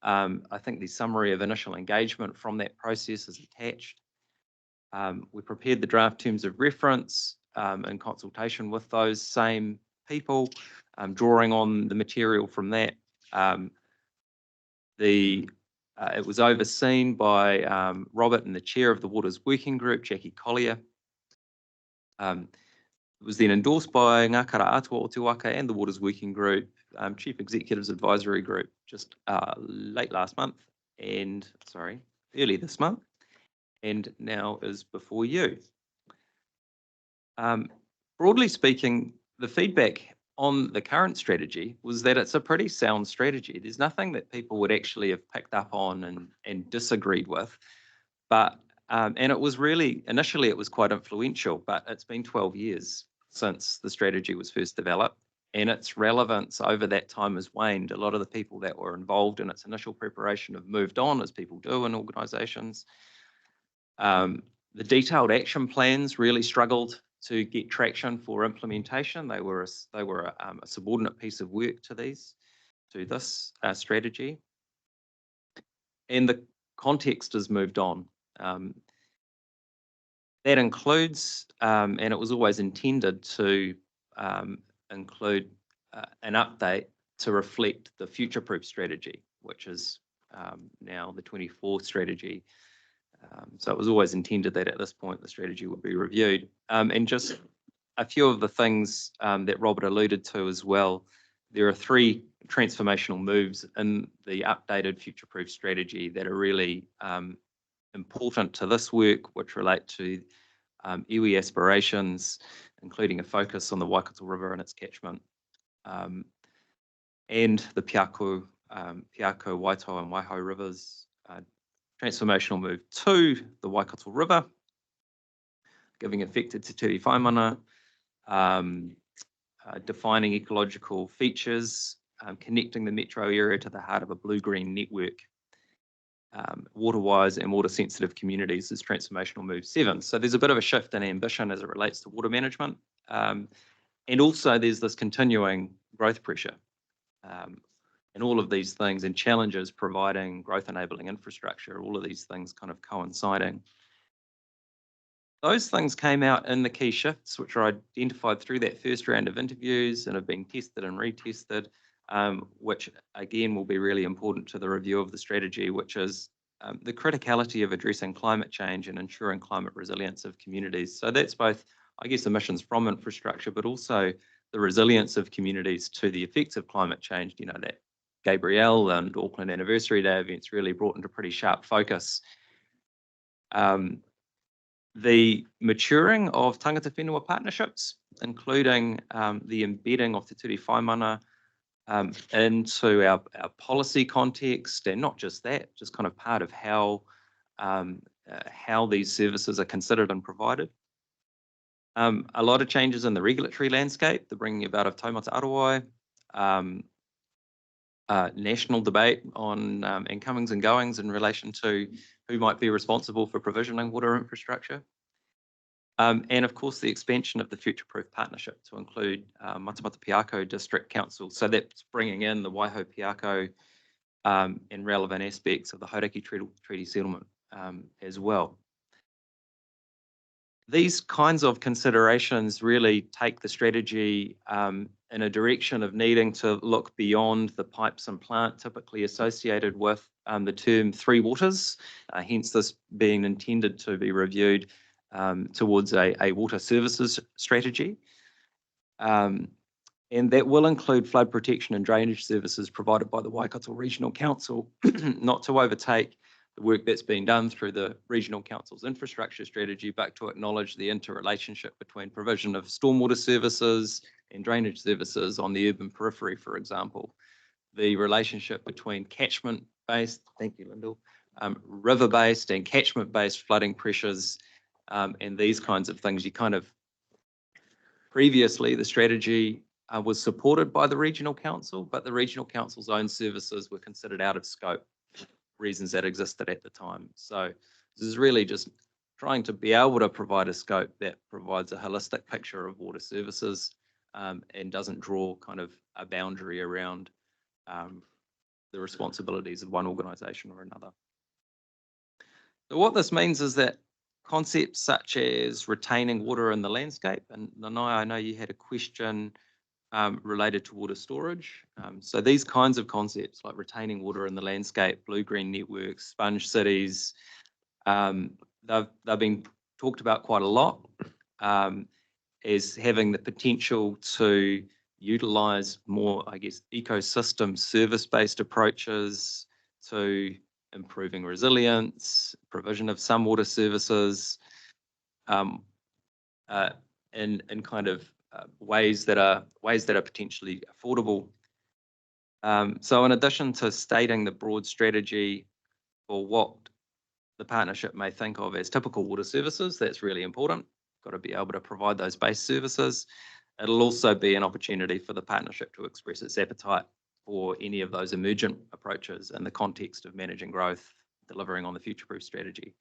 I think the summary of initial engagement from that process is attached. We prepared the draft terms of reference in consultation with those same people, drawing on the material from that. It was overseen by Robert and the chair of the Waters Working Group, Jackie Collier. It was then endorsed by Ngā Kara Atua o Te Waka and the Waters Working Group, Chief Executives Advisory Group, just early this month, and now is before you. Broadly speaking, the feedback on the current strategy was that it's a pretty sound strategy. There's nothing that people would actually have picked up on and disagreed with, but and it was really, initially it was quite influential, but it's been 12 years since the strategy was first developed, and its relevance over that time has waned. A lot of the people that were involved in its initial preparation have moved on, as people do in organisations. The detailed action plans really struggled to get traction for implementation. They were a subordinate piece of work to this strategy, and the context has moved on. That includes, and it was always intended to include an update to reflect the future proof strategy, which is now the 24th strategy. So it was always intended that at this point the strategy would be reviewed. And just a few of the things that Robert alluded to as well. There are 3 transformational moves in the updated future proof strategy that are really important to this work, which relate to iwi aspirations, including a focus on the Waikato River and its catchment, and the Piako, Waitau and Waiho rivers. Transformational move to the Waikato River, giving effect to Te Ture Whaimana, defining ecological features, connecting the metro area to the heart of a blue-green network, water-wise and water-sensitive communities is transformational move 7. So there's a bit of a shift in ambition as it relates to water management. And also there's this continuing growth pressure. And all of these things and challenges providing growth enabling infrastructure, all of these things kind of coinciding. Those things came out in the key shifts, which are identified through that first round of interviews and have been tested and retested, which again will be really important to the review of the strategy, which is the criticality of addressing climate change and ensuring climate resilience of communities. So that's both, I guess, emissions from infrastructure, but also the resilience of communities to the effects of climate change. You know, that Gabrielle and Auckland Anniversary Day events really brought into pretty sharp focus. The maturing of tangata whenua partnerships, including the embedding of Te Ture Whaimana into our policy context, and not just that, just kind of part of how these services are considered and provided. A lot of changes in the regulatory landscape, the bringing about of taumata arawai, national debate on incomings and goings in relation to who might be responsible for provisioning water infrastructure. And of course, the expansion of the Future Proof Partnership to include Matamata Piako District Council. So that's bringing in the Waiho Piako and relevant aspects of the Hauraki Treaty Settlement as well. These kinds of considerations really take the strategy in a direction of needing to look beyond the pipes and plant typically associated with the term 3 waters, hence this being intended to be reviewed towards a water services strategy. And that will include flood protection and drainage services provided by the Waikato Regional Council, not to overtake the work that's been done through the Regional Council's infrastructure strategy, but to acknowledge the interrelationship between provision of stormwater services and drainage services on the urban periphery, for example. The relationship between catchment-based, thank you, Lyndall, river-based and catchment-based flooding pressures, and these kinds of things. Previously, the strategy was supported by the Regional Council, but the Regional Council's own services were considered out of scope, reasons that existed at the time. So this is really just trying to be able to provide a scope that provides a holistic picture of water services and doesn't draw kind of a boundary around the responsibilities of one organisation or another. So what this means is that concepts such as retaining water in the landscape, and Nanai, I know you had a question related to water storage. So these kinds of concepts like retaining water in the landscape, blue-green networks, sponge cities, they've been talked about quite a lot as having the potential to utilise more, I guess, ecosystem service-based approaches to improving resilience, provision of some water services, in kind of ways that are potentially affordable. So in addition to stating the broad strategy for what the partnership may think of as typical water services, that's really important. Got to be able to provide those base services. It'll also be an opportunity for the partnership to express its appetite for any of those emergent approaches in the context of managing growth, delivering on the future-proof strategy.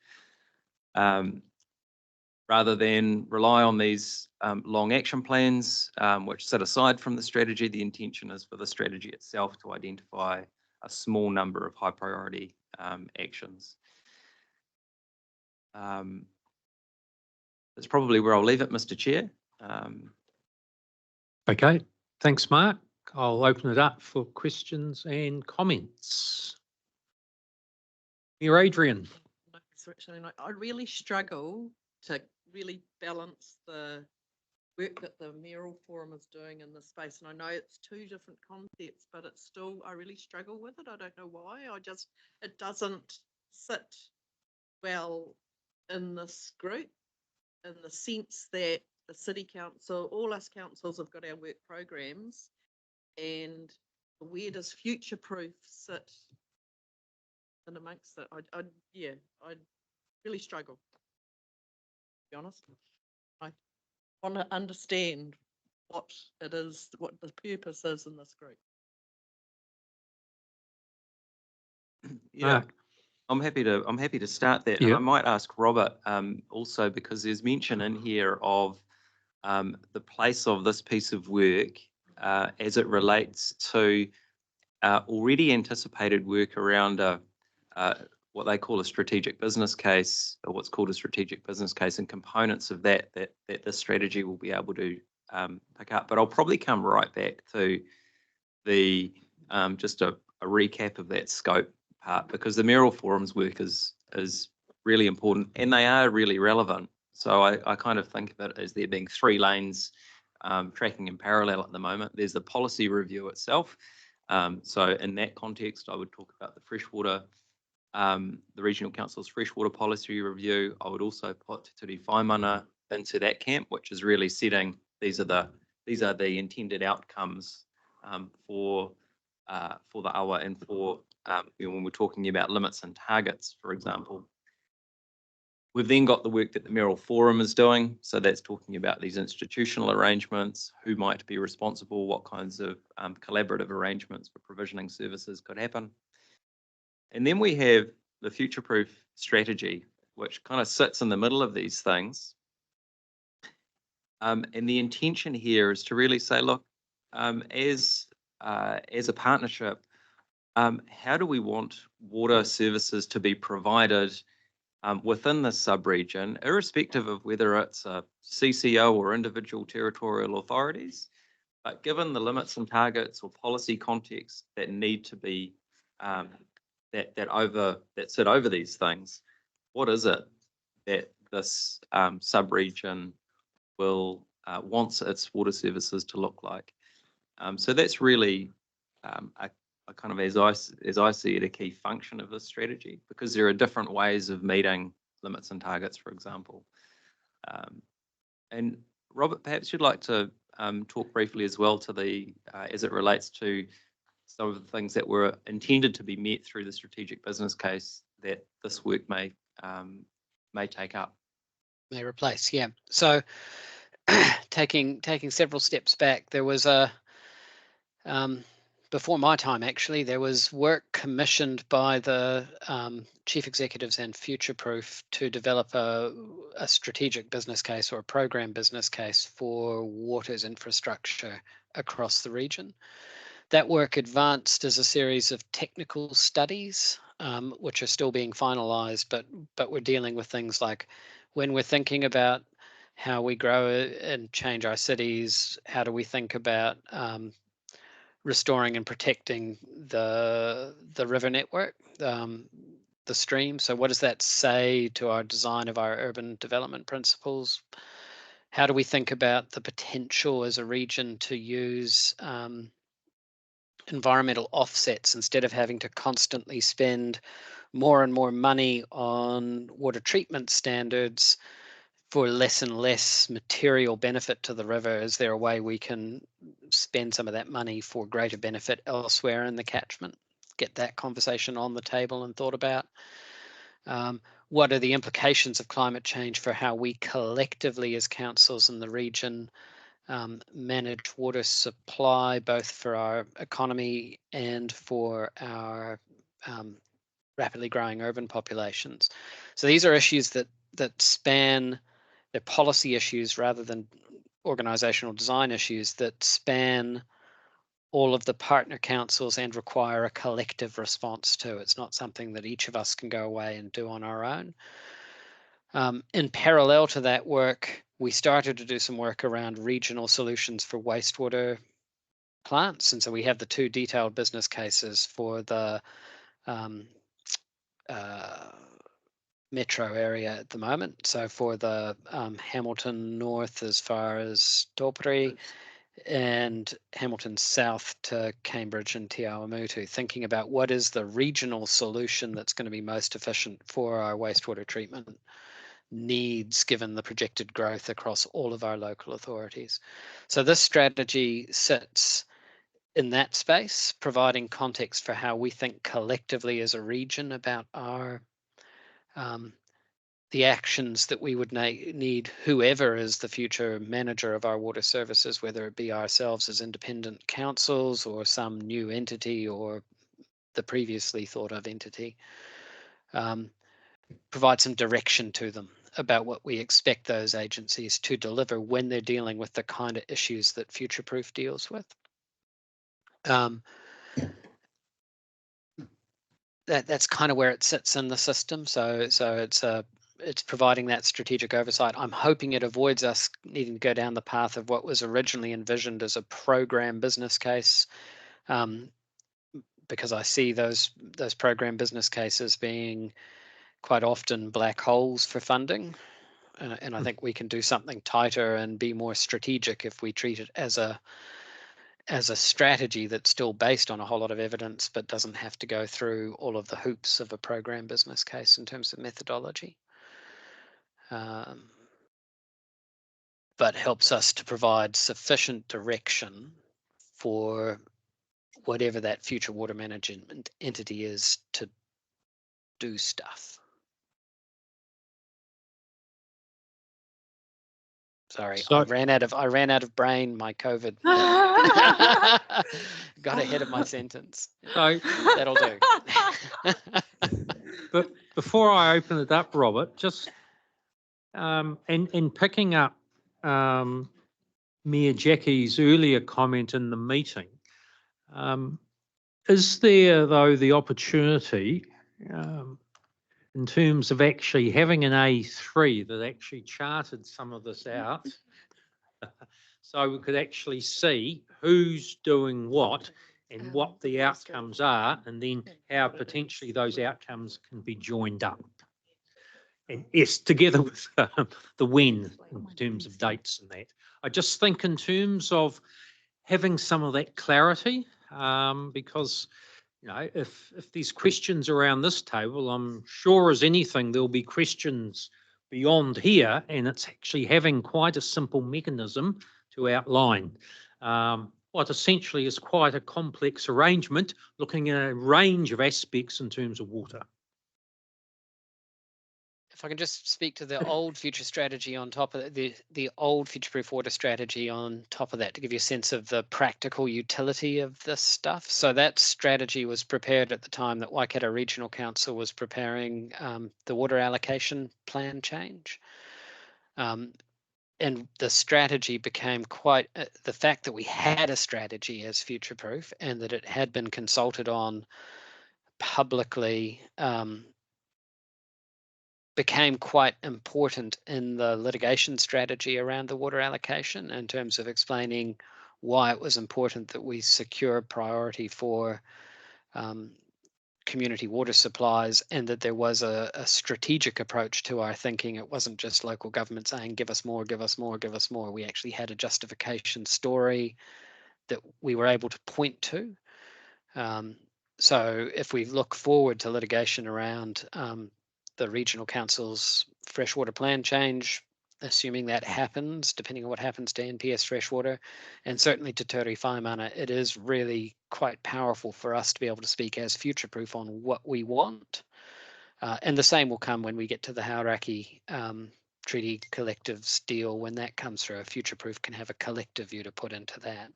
Rather than rely on these long action plans, which sit aside from the strategy, the intention is for the strategy itself to identify a small number of high priority actions. That's probably where I'll leave it, Mr. Chair. Okay, thanks, Mark. I'll open it up for questions and comments. Here, Adrian. I really struggle to really balance the work that the Mayoral Forum is doing in this space. And I know it's two different concepts, but it's still, I really struggle with it. I don't know why. It doesn't sit well in this group, in the sense that the City Council, all us councils have got our work programs, and where does future proof sit in amongst it? I really struggle, to be honest. I want to understand what it is, what the purpose is in this group. Yeah, I'm happy to start that. And I might ask Robert also, because there's mention in here of the place of this piece of work as it relates to already anticipated work around what they call a strategic business case, or what's called a strategic business case, and components of that this strategy will be able to pick up. But I'll probably come right back to the just a recap of that scope part, because the Mayoral Forum's work is really important, and they are really relevant. So I kind of think of it as there being three lanes tracking in parallel at the moment. There's the policy review itself. So in that context, I would talk about the freshwater, the Regional Council's freshwater policy review. I would also put Te Ture Whaimana into that camp, which is really setting, these are the intended outcomes for the awa, and for when we're talking about limits and targets, for example. We've then got the work that the Mayoral Forum is doing. So that's talking about these institutional arrangements, who might be responsible, what kinds of collaborative arrangements for provisioning services could happen. And then we have the future-proof strategy, which kind of sits in the middle of these things. And the intention here is to really say, look, as a partnership, how do we want water services to be provided within this sub-region, irrespective of whether it's a CCO or individual territorial authorities, but given the limits and targets or policy context that need to be that sit over these things, what is it that this sub-region will wants its water services to look like? So that's really a kind of, as I see it, a key function of this strategy, because there are different ways of meeting limits and targets, for example. And Robert, perhaps you'd like to talk briefly as well to the, as it relates to some of the things that were intended to be met through the strategic business case that this work may take up. May replace, yeah. So taking several steps back, there was a before my time, actually, there was work commissioned by the chief executives and Future Proof to develop a strategic business case or a program business case for waters infrastructure across the region. That work advanced as a series of technical studies, which are still being finalized, but we're dealing with things like when we're thinking about how we grow and change our cities, how do we think about restoring and protecting the river network, the stream. So what does that say to our design of our urban development principles? How do we think about the potential as a region to use environmental offsets instead of having to constantly spend more and more money on water treatment standards for less and less material benefit to the river? Is there a way we can spend some of that money for greater benefit elsewhere in the catchment? Get that conversation on the table and thought about. What are the implications of climate change for how we collectively as councils in the region manage water supply, both for our economy and for our rapidly growing urban populations? So these are issues that span, they're policy issues rather than organizational design issues that span all of the partner councils and require a collective response to. It's not something that each of us can go away and do on our own. In parallel to that work, we started to do some work around regional solutions for wastewater plants. And so we have the two detailed business cases for the metro area at the moment. So for the Hamilton North as far as Taupiri, and Hamilton South to Cambridge and Te Awamutu, thinking about what is the regional solution that's going to be most efficient for our wastewater treatment needs given the projected growth across all of our local authorities. So this strategy sits in that space, providing context for how we think collectively as a region about our the actions that we would need, whoever is the future manager of our water services, whether it be ourselves as independent councils or some new entity or the previously thought of entity, provide some direction to them about what we expect those agencies to deliver when they're dealing with the kind of issues that Future Proof deals with. That's kind of where it sits in the system. So it's providing that strategic oversight. I'm hoping it avoids us needing to go down the path of what was originally envisioned as a program business case, because I see those program business cases being quite often black holes for funding. And I think we can do something tighter and be more strategic if we treat it as a strategy that's still based on a whole lot of evidence, but doesn't have to go through all of the hoops of a program business case in terms of methodology. But helps us to provide sufficient direction for whatever that future water management entity is to do stuff. Sorry, I ran out of brain. My COVID got ahead of my sentence. So That'll do. but before I open it up, Robert, just in picking up Mayor Jackie's earlier comment in the meeting, is there though the opportunity in terms of actually having an A3 that actually charted some of this out so we could actually see who's doing what and what the outcomes are, and then how potentially those outcomes can be joined up? And yes, together with the when in terms of dates and that. I just think in terms of having some of that clarity, because, you know, if there's questions around this table, I'm sure as anything, there'll be questions beyond here, and it's actually having quite a simple mechanism to outline what essentially is quite a complex arrangement, looking at a range of aspects in terms of water. If I can just speak to the old future strategy on top of the old future-proof water strategy on top of that, to give you a sense of the practical utility of this stuff. So that strategy was prepared at the time that Waikato Regional Council was preparing the water allocation plan change. And the strategy became quite, the fact that we had a strategy as future-proof and that it had been consulted on publicly became quite important in the litigation strategy around the water allocation, in terms of explaining why it was important that we secure priority for community water supplies, and that there was a strategic approach to our thinking. It wasn't just local government saying, give us more, give us more, give us more. We actually had a justification story that we were able to point to. So if we look forward to litigation around the Regional Council's freshwater plan change, assuming that happens, depending on what happens to NPS freshwater, and certainly to Te Whaimana, it is really quite powerful for us to be able to speak as future-proof on what we want. And the same will come when we get to the Hauraki Treaty Collectives deal. When that comes through, a future-proof can have a collective view to put into that.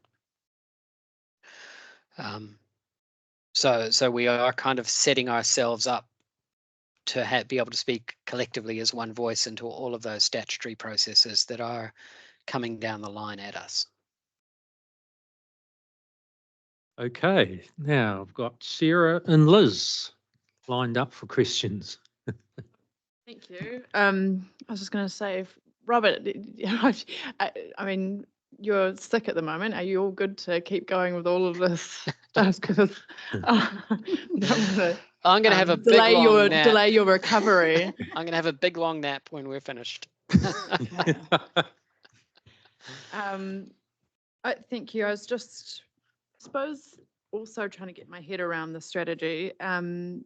So we are kind of setting ourselves up to be able to speak collectively as one voice into all of those statutory processes that are coming down the line at us. Okay, now I've got Sarah and Liz lined up for questions. Thank you. I was just going to say, Robert, I mean, you're sick at the moment. Are you all good to keep going with all of this stuff? Because I'm going to have a big long nap. Delay your recovery. I'm going to have a big long nap when we're finished. Thank you. I was just, I suppose, also trying to get my head around the strategy and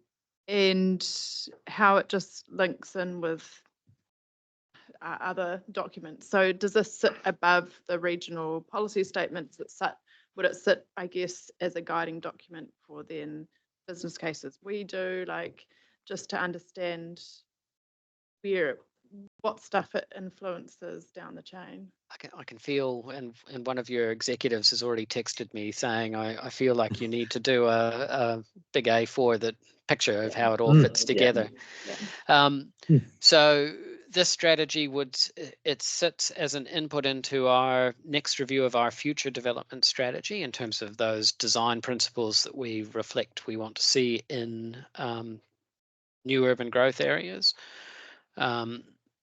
how it just links in with other documents. So does this sit above the regional policy statements? Would it sit, I guess, as a guiding document for then business cases we do, like, just to understand what stuff it influences down the chain? I can feel, and one of your executives has already texted me saying, I feel like you need to do a big A4 that picture of how it all fits together. So this strategy it sits as an input into our next review of our future development strategy, in terms of those design principles that we reflect we want to see in new urban growth areas.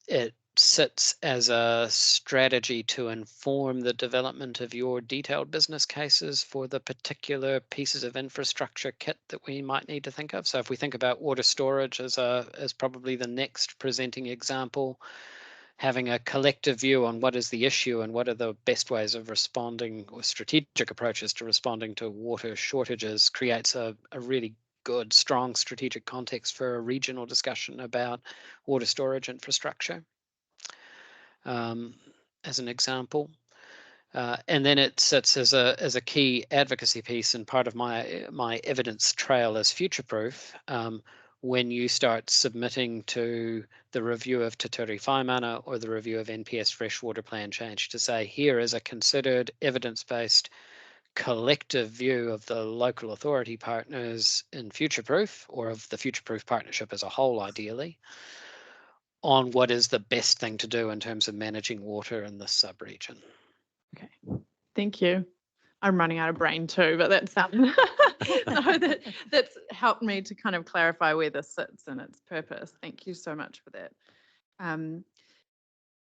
It sits as a strategy to inform the development of your detailed business cases for the particular pieces of infrastructure kit that we might need to think of. So if we think about water storage as probably the next presenting example, having a collective view on what is the issue and what are the best ways of responding, or strategic approaches to responding to water shortages, creates a really good, strong strategic context for a regional discussion about water storage infrastructure, as an example. And then it sits as a key advocacy piece and part of my evidence trail as future-proof, when you start submitting to the review of Te Whaimana or the review of NPS freshwater plan change, to say, here is a considered evidence-based collective view of the local authority partners in future-proof, or of the future-proof partnership as a whole, ideally, on what is the best thing to do in terms of managing water in this sub-region. Okay, thank you. I'm running out of brain too, but that's that's helped me to kind of clarify where this sits and its purpose. Thank you so much for that.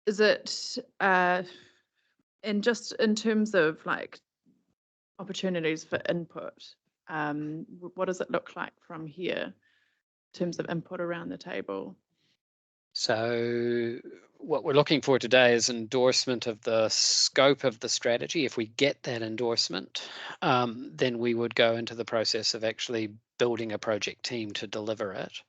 Is it, and just in terms of like opportunities for input, what does it look like from here in terms of input around the table? So what we're looking for today is endorsement of the scope of the strategy. If we get that endorsement, then we would go into the process of actually building a project team to deliver it.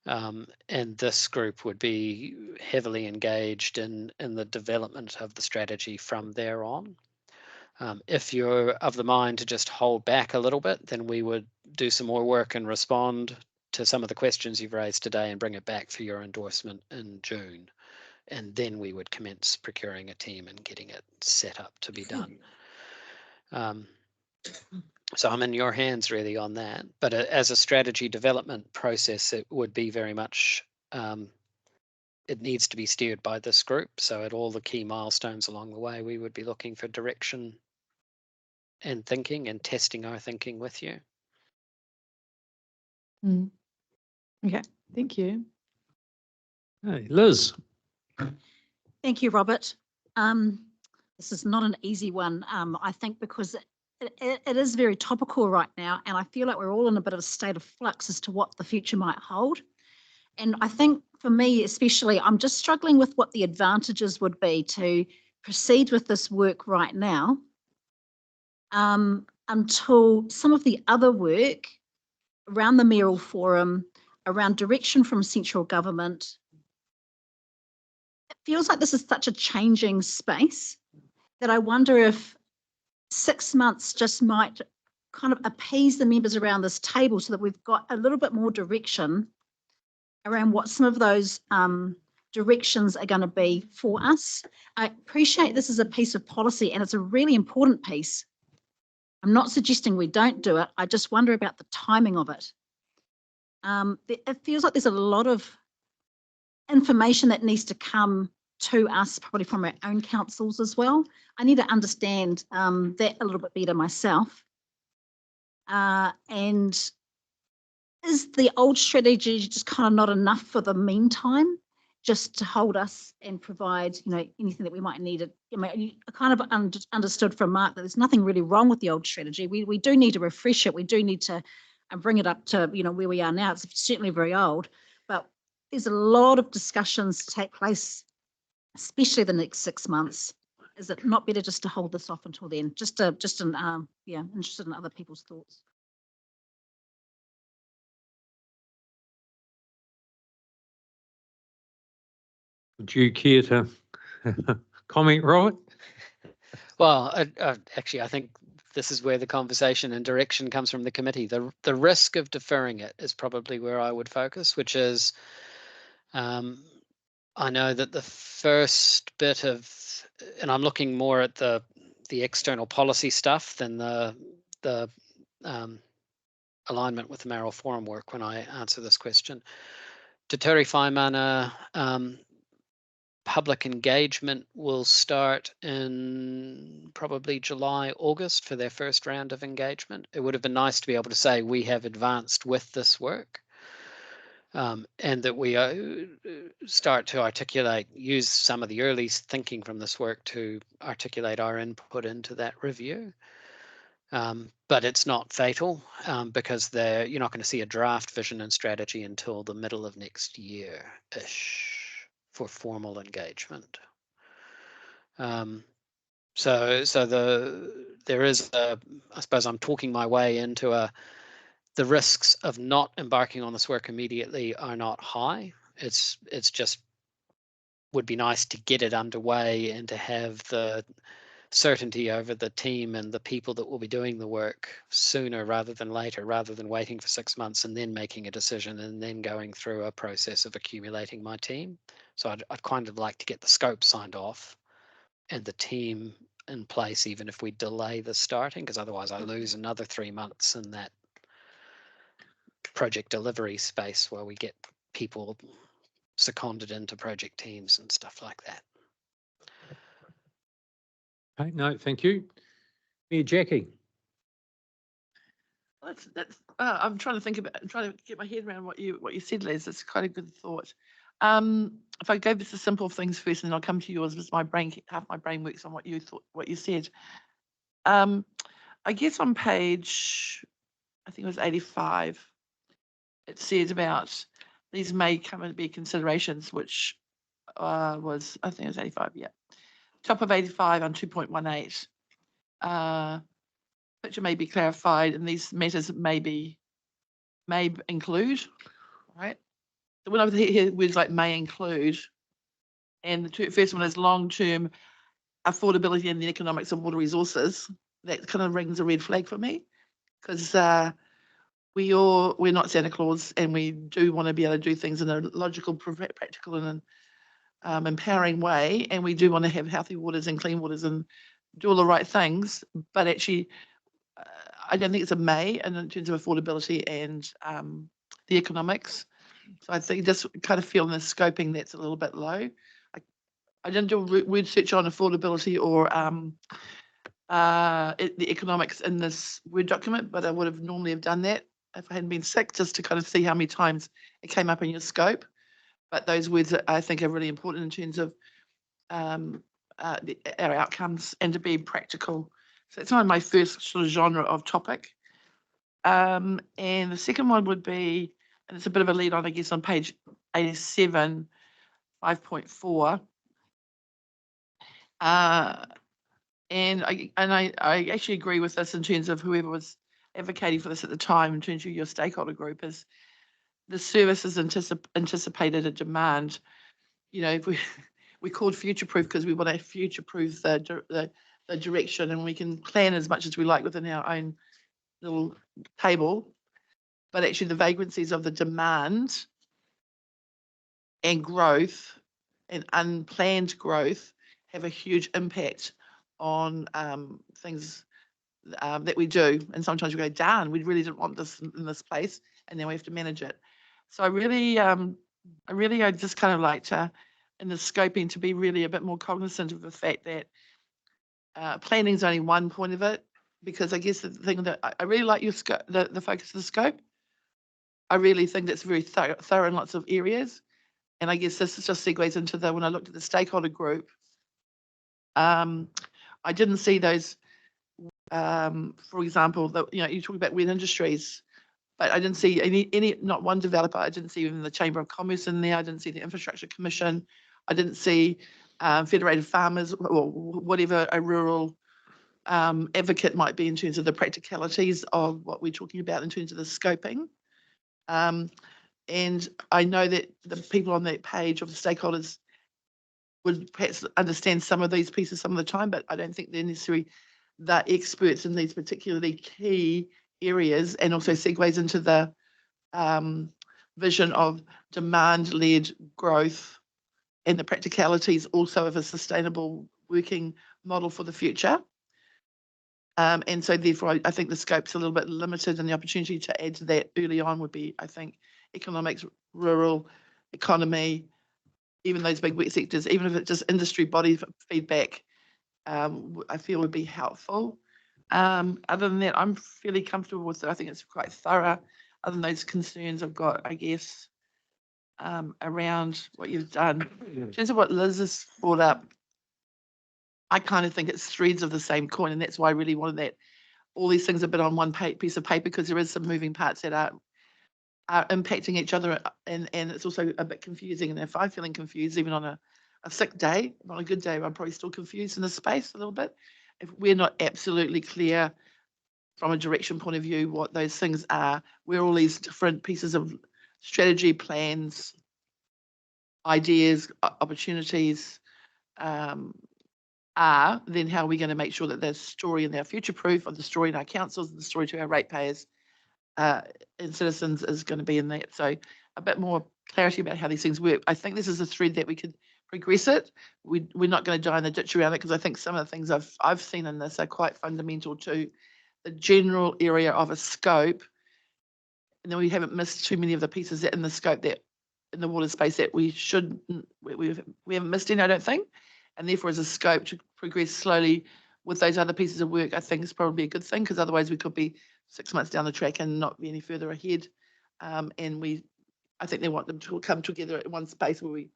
And this group would be heavily engaged in the development of the strategy from there on. If you're of the mind to just hold back a little bit, then we would do some more work and respond to some of the questions you've raised today and bring it back for your endorsement in June. And then we would commence procuring a team and getting it set up to be done. So I'm in your hands really on that. But as a strategy development process, it would be very much, it needs to be steered by this group. So at all the key milestones along the way, we would be looking for direction and thinking and testing our thinking with you. Okay, thank you. Hey, Liz. Thank you, Robert. This is not an easy one, I think, because it is very topical right now, and I feel like we're all in a bit of a state of flux as to what the future might hold. And I think for me, especially, I'm just struggling with what the advantages would be to proceed with this work right now until some of the other work around the mayoral forum, around direction from central government. It feels like this is such a changing space that I wonder if 6 months just might kind of appease the members around this table so that we've got a little bit more direction around what some of those directions are going to be for us. I appreciate this is a piece of policy and it's a really important piece. I'm not suggesting we don't do it. I just wonder about the timing of it. It feels like there's a lot of information that needs to come to us, probably from our own councils as well. I need to understand that a little bit better myself. And is the old strategy just kind of not enough for the meantime, just to hold us and provide, you know, anything that we might need? I kind of understood from Mark that there's nothing really wrong with the old strategy. We do need to refresh it. We do need to bring it up to, you know, where we are now. It's certainly very old, but there's a lot of discussions to take place, especially the next 6 months. Is it not better just to hold this off until then? Interested in other people's thoughts. Would you care to comment, Robert? Well, actually, I think this is where the conversation and direction comes from the committee. The risk of deferring it is probably where I would focus, which is, I know that the first bit of, and I'm looking more at the external policy stuff than the alignment with the mayoral forum work when I answer this question. Te Ture Whaimana, public engagement will start in probably July, August for their first round of engagement. It would have been nice to be able to say we have advanced with this work, and that we start to articulate, use some of the early thinking from this work to articulate our input into that review. But it's not fatal, because you're not going to see a draft vision and strategy until the middle of next year-ish for formal engagement. So there is I suppose I'm talking my way into the risks of not embarking on this work immediately are not high. It's just would be nice to get it underway and to have the certainty over the team and the people that will be doing the work sooner rather than later, rather than waiting for 6 months and then making a decision and then going through a process of accumulating my team. So I'd kind of like to get the scope signed off and the team in place, even if we delay the starting, because otherwise I lose another 3 months in that project delivery space where we get people seconded into project teams and stuff like that. Okay, no, thank you. Mayor Jackie. I'm trying to get my head around what you said, Les. It's quite a good thought. If I go with the simple things first, and then I'll come to yours, because half my brain works on what you said. I guess on page, I think it was 85, it said about these may come and be considerations, which was, I think it was 85, yeah. Top of 85 on 2.18. Picture may be clarified and these matters may include, right? So when I hear words like may include, and the first one is long-term affordability and the economics of water resources, that kind of rings a red flag for me, because we're not Santa Claus, and we do want to be able to do things in a logical, practical, and empowering way, and we do want to have healthy waters and clean waters and do all the right things. But actually, I don't think it's a may in terms of affordability and the economics. So I think just kind of feeling the scoping that's a little bit low. I didn't do a word search on affordability or the economics in this Word document, but I would have normally have done that if I hadn't been sick, just to kind of see how many times it came up in your scope. But those words I think are really important in terms of our outcomes and to be practical. So it's not my first sort of genre of topic. And the second one would be, and it's a bit of a lead on, I guess, on page 87, 5.4. And I actually agree with this in terms of whoever was advocating for this at the time, in terms of your stakeholder group, is the services anticipated a demand. You know, if we called future-proof because we want to future-proof the direction, and we can plan as much as we like within our own little table, but actually the vagrancies of the demand and growth and unplanned growth have a huge impact on things that we do. And sometimes we go, darn, we really didn't want this in this place, and then we have to manage it. So I really I just kind of like to, in the scoping, to be really a bit more cognizant of the fact that planning is only one point of it, because I guess the thing that I really like your scope, the focus of the scope. I really think that's very thorough in lots of areas. And I guess this just segues into when I looked at the stakeholder group, I didn't see those, for example, you talk about wind industries, but I didn't see any, not one developer. I didn't see even the Chamber of Commerce in there. I didn't see the Infrastructure Commission. I didn't see Federated Farmers, or whatever a rural advocate might be in terms of the practicalities of what we're talking about in terms of the scoping. And I know that the people on that page of the stakeholders would perhaps understand some of these pieces some of the time, but I don't think they're necessarily the experts in these particularly key areas, and also segues into the vision of demand-led growth and the practicalities also of a sustainable working model for the future. And so therefore, I think the scope's a little bit limited, and the opportunity to add to that early on would be, I think, economics, rural economy, even those big wet sectors, even if it's just industry body feedback, I feel would be helpful. Other than that, I'm fairly comfortable with it. I think it's quite thorough. Other than those concerns I've got, I guess, around what you've done. In terms of what Liz has brought up, I kind of think it's threads of the same coin, and that's why I really wanted that all these things have been on one piece of paper, because there is some moving parts that are impacting each other, and it's also a bit confusing. And if I'm feeling confused, even on a sick day, on a good day, I'm probably still confused in this space a little bit. If we're not absolutely clear from a direction point of view what those things are, where all these different pieces of strategy, plans, ideas, opportunities are, then how are we going to make sure that the story in our future proof, or the story in our councils, the story to our ratepayers and citizens is going to be in that. So a bit more clarity about how these things work. I think this is a thread that we could progress it. We're not going to die in the ditch around it, because I think some of the things I've seen in this are quite fundamental to the general area of a scope. And then we haven't missed too many of the pieces that in the scope that in the water space that we haven't missed any, I don't think. And therefore, as a scope to progress slowly with those other pieces of work, I think is probably a good thing, because otherwise we could be 6 months down the track and not be any further ahead. And I think they want them to come together in one space where we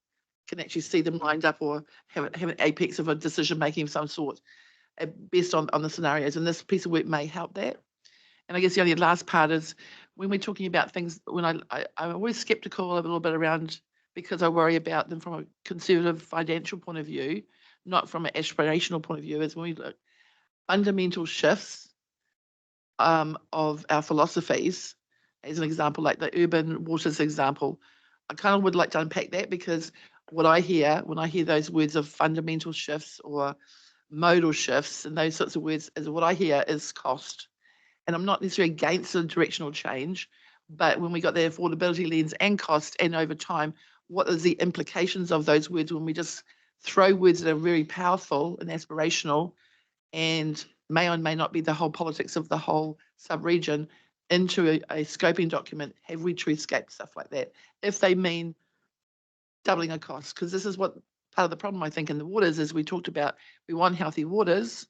can actually see them lined up, or have an apex of a decision making of some sort, based on the scenarios. And this piece of work may help that. And I guess the only last part is when we're talking about things, I'm always skeptical a little bit around, because I worry about them from a conservative financial point of view, not from an aspirational point of view, is when we look fundamental shifts of our philosophies, as an example, like the urban waters example. I kind of would like to unpack that, because what I hear when I hear those words of fundamental shifts or modal shifts and those sorts of words, is what I hear is cost. And I'm not necessarily against the directional change, but when we got the affordability lens and cost, and over time, what is the implications of those words when we just throw words that are very powerful and aspirational and may or may not be the whole politics of the whole sub-region into a scoping document? Have we truthscaped stuff like that, if they mean doubling a cost? Because this is what part of the problem, I think, in the waters is we talked about, we want healthy waters,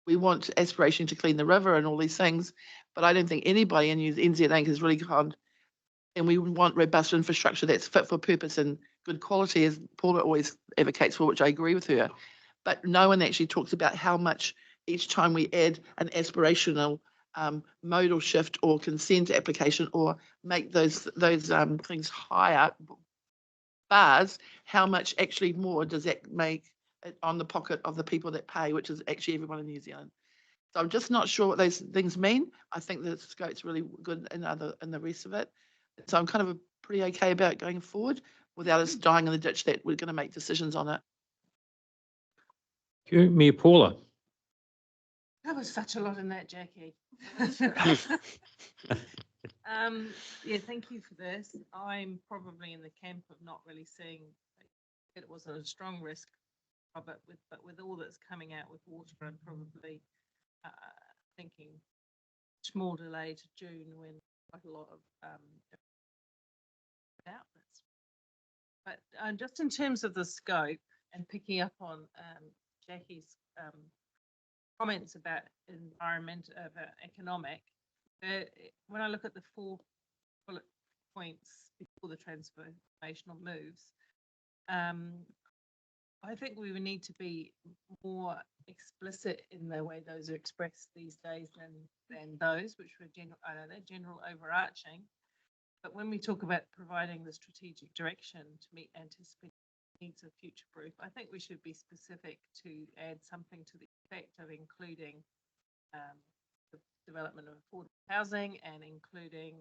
we want aspiration to clean the river and all these things, but I don't think anybody in NZ Inc. has really gone, and we want robust infrastructure that's fit for purpose and good quality, as Paula always advocates for, which I agree with her. But no one actually talks about how much each time we add an aspirational modal shift or consent application or make those things higher bars, how much actually more does that make on the pocket of the people that pay, which is actually everyone in New Zealand. So I'm just not sure what those things mean. I think the scope's really good in the rest of it. So I'm kind of pretty okay about going forward without us dying in the ditch that we're going to make decisions on it. Thank you. Mayor Paula. That was such a lot in that, Jackie. Yeah, thank you for this. I'm probably in the camp of not really seeing that it was a strong risk of it, but with all that's coming out with water, I'm probably thinking small delay to June, when quite a lot of outlets. But just in terms of the scope and picking up on Jackie's comments about environment, about economic, when I look at the 4 bullet points before the transformational moves, I think we would need to be more explicit in the way those are expressed these days than those which were general. I know they're general overarching, but when we talk about providing the strategic direction to meet anticipated needs of future proof, I think we should be specific to add something to the effect of including the development of affordable housing and including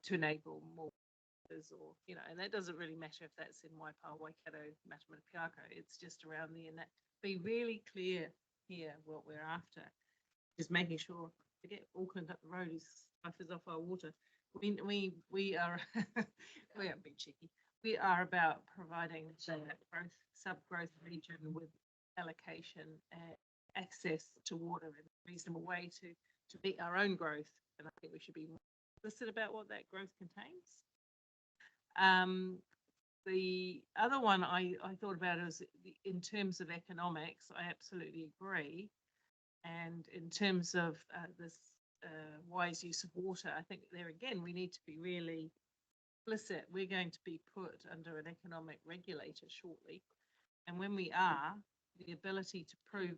to enable more, or, you know, and that doesn't really matter if that's in Waipa, Waikato, Matamata, it's just around be really clear here what we're after, just making sure to get Auckland up the road is our water. We are we are big cheeky. We are about providing the growth, sub-growth region with allocation and access to water in a reasonable way to meet our own growth, and I think we should be more explicit about what that growth contains. The other one I thought about is in terms of economics. I absolutely agree, and in terms of this wise use of water, I think there again we need to be really explicit. We're going to be put under an economic regulator shortly, and when we are, the ability to prove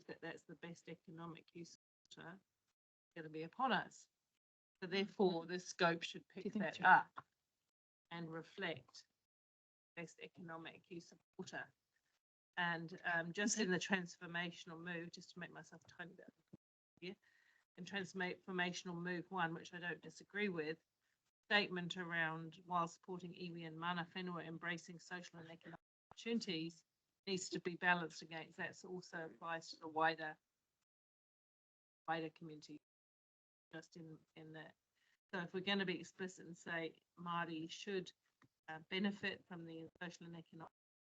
that that's the best economic use of water is going to be upon us. So therefore, this scope should pick that up and reflect best economic use of water. And just in the transformational move, just to make myself a tiny bit here, in transformational move 1, which I don't disagree with, statement around while supporting iwi and mana whenua embracing social and economic opportunities needs to be balanced against that. So also applies to the wider community, just in that. So if we're going to be explicit and say Māori should benefit from the social and economic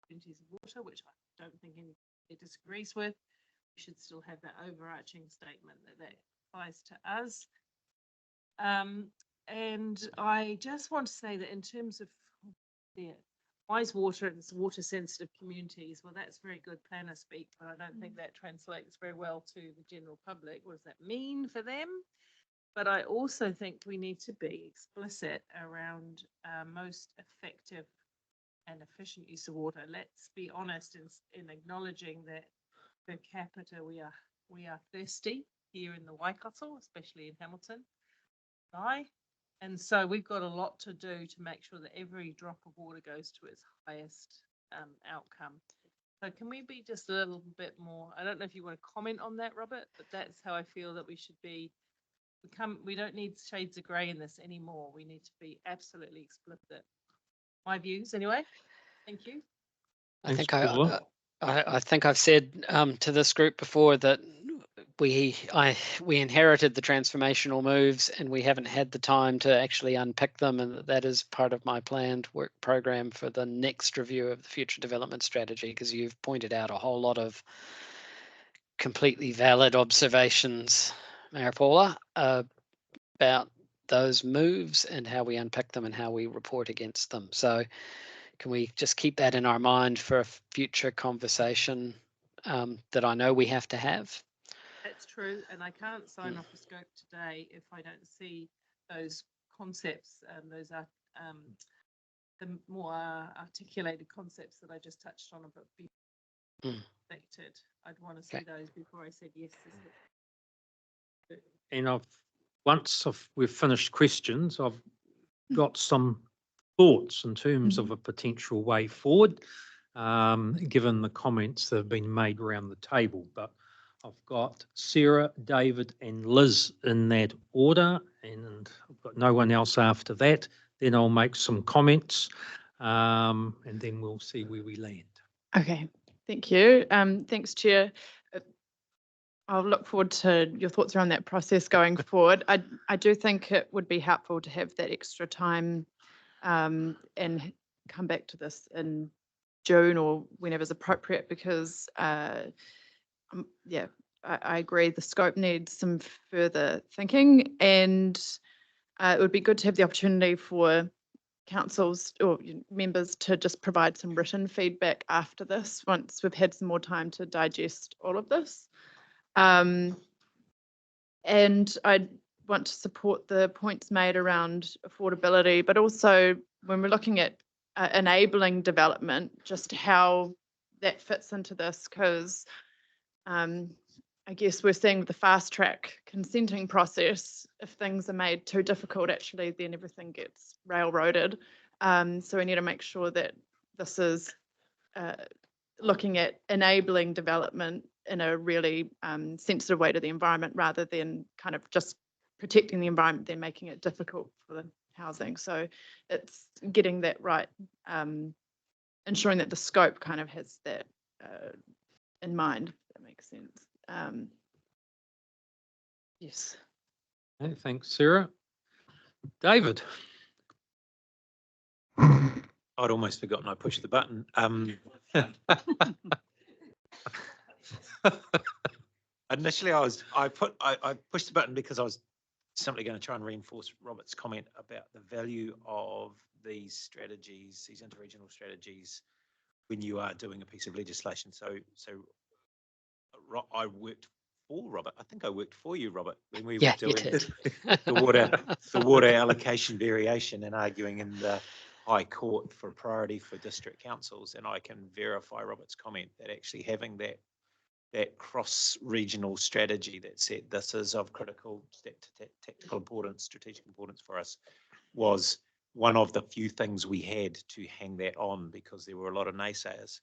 opportunities of water, which I don't think anybody disagrees with, we should still have that overarching statement that applies to us. And I just want to say that in terms of wise water and water sensitive communities, well, that's very good planner speak, but I don't think that translates very well to the general public. What does that mean for them? But I also think we need to be explicit around most effective and efficient use of water. Let's be honest in acknowledging that per capita we are thirsty here in the Waikato, especially in Hamilton. die. And so we've got a lot to do to make sure that every drop of water goes to its highest outcome. So can we be just a little bit more, I don't know if you want to comment on that, Robert, but that's how I feel that we should be. We don't need shades of grey in this anymore. We need to be absolutely explicit. My views anyway. Thank you. I think Paula. I think I've said to this group before that we inherited the transformational moves and we haven't had the time to actually unpick them, and that is part of my planned work program for the next review of the future development strategy, because you've pointed out a whole lot of completely valid observations, Mayor Paula, about those moves and how we unpick them and how we report against them. So can we just keep that in our mind for a future conversation that I know we have to have? That's true, and I can't sign off a scope today if I don't see those concepts and those are the more articulated concepts that I just touched on about being affected. I'd want to see those before I said yes. And once we've finished questions, I've got some thoughts in terms of a potential way forward, given the comments that have been made around the table. But I've got Sarah, David and Liz in that order, and I've got no one else after that. Then I'll make some comments, and then we'll see where we land. Okay, thank you. Thanks, Chair. I'll look forward to your thoughts around that process going forward. I do think it would be helpful to have that extra time and come back to this in June or whenever is appropriate, because yeah, I agree the scope needs some further thinking, and it would be good to have the opportunity for councils or members to just provide some written feedback after this, once we've had some more time to digest all of this. And I want to support the points made around affordability, but also when we're looking at enabling development, just how that fits into this, because I guess we're seeing with the fast track consenting process, if things are made too difficult, actually, then everything gets railroaded. So we need to make sure that this is looking at enabling development in a really sensitive way to the environment, rather than kind of just protecting the environment, then making it difficult for the housing. So it's getting that right, ensuring that the scope kind of has that in mind, if that makes sense. Yes. Okay, thanks, Sarah. David. I'd almost forgotten I pushed the button. Initially, I pushed the button because I was simply going to try and reinforce Robert's comment about the value of these strategies, these interregional strategies, when you are doing a piece of legislation. So I worked for Robert. I think I worked for you, Robert, when we were doing the water allocation variation and arguing in the High Court for priority for district councils. And I can verify Robert's comment that actually having that cross-regional strategy that said this is of critical tactical importance, strategic importance for us, was one of the few things we had to hang that on, because there were a lot of naysayers.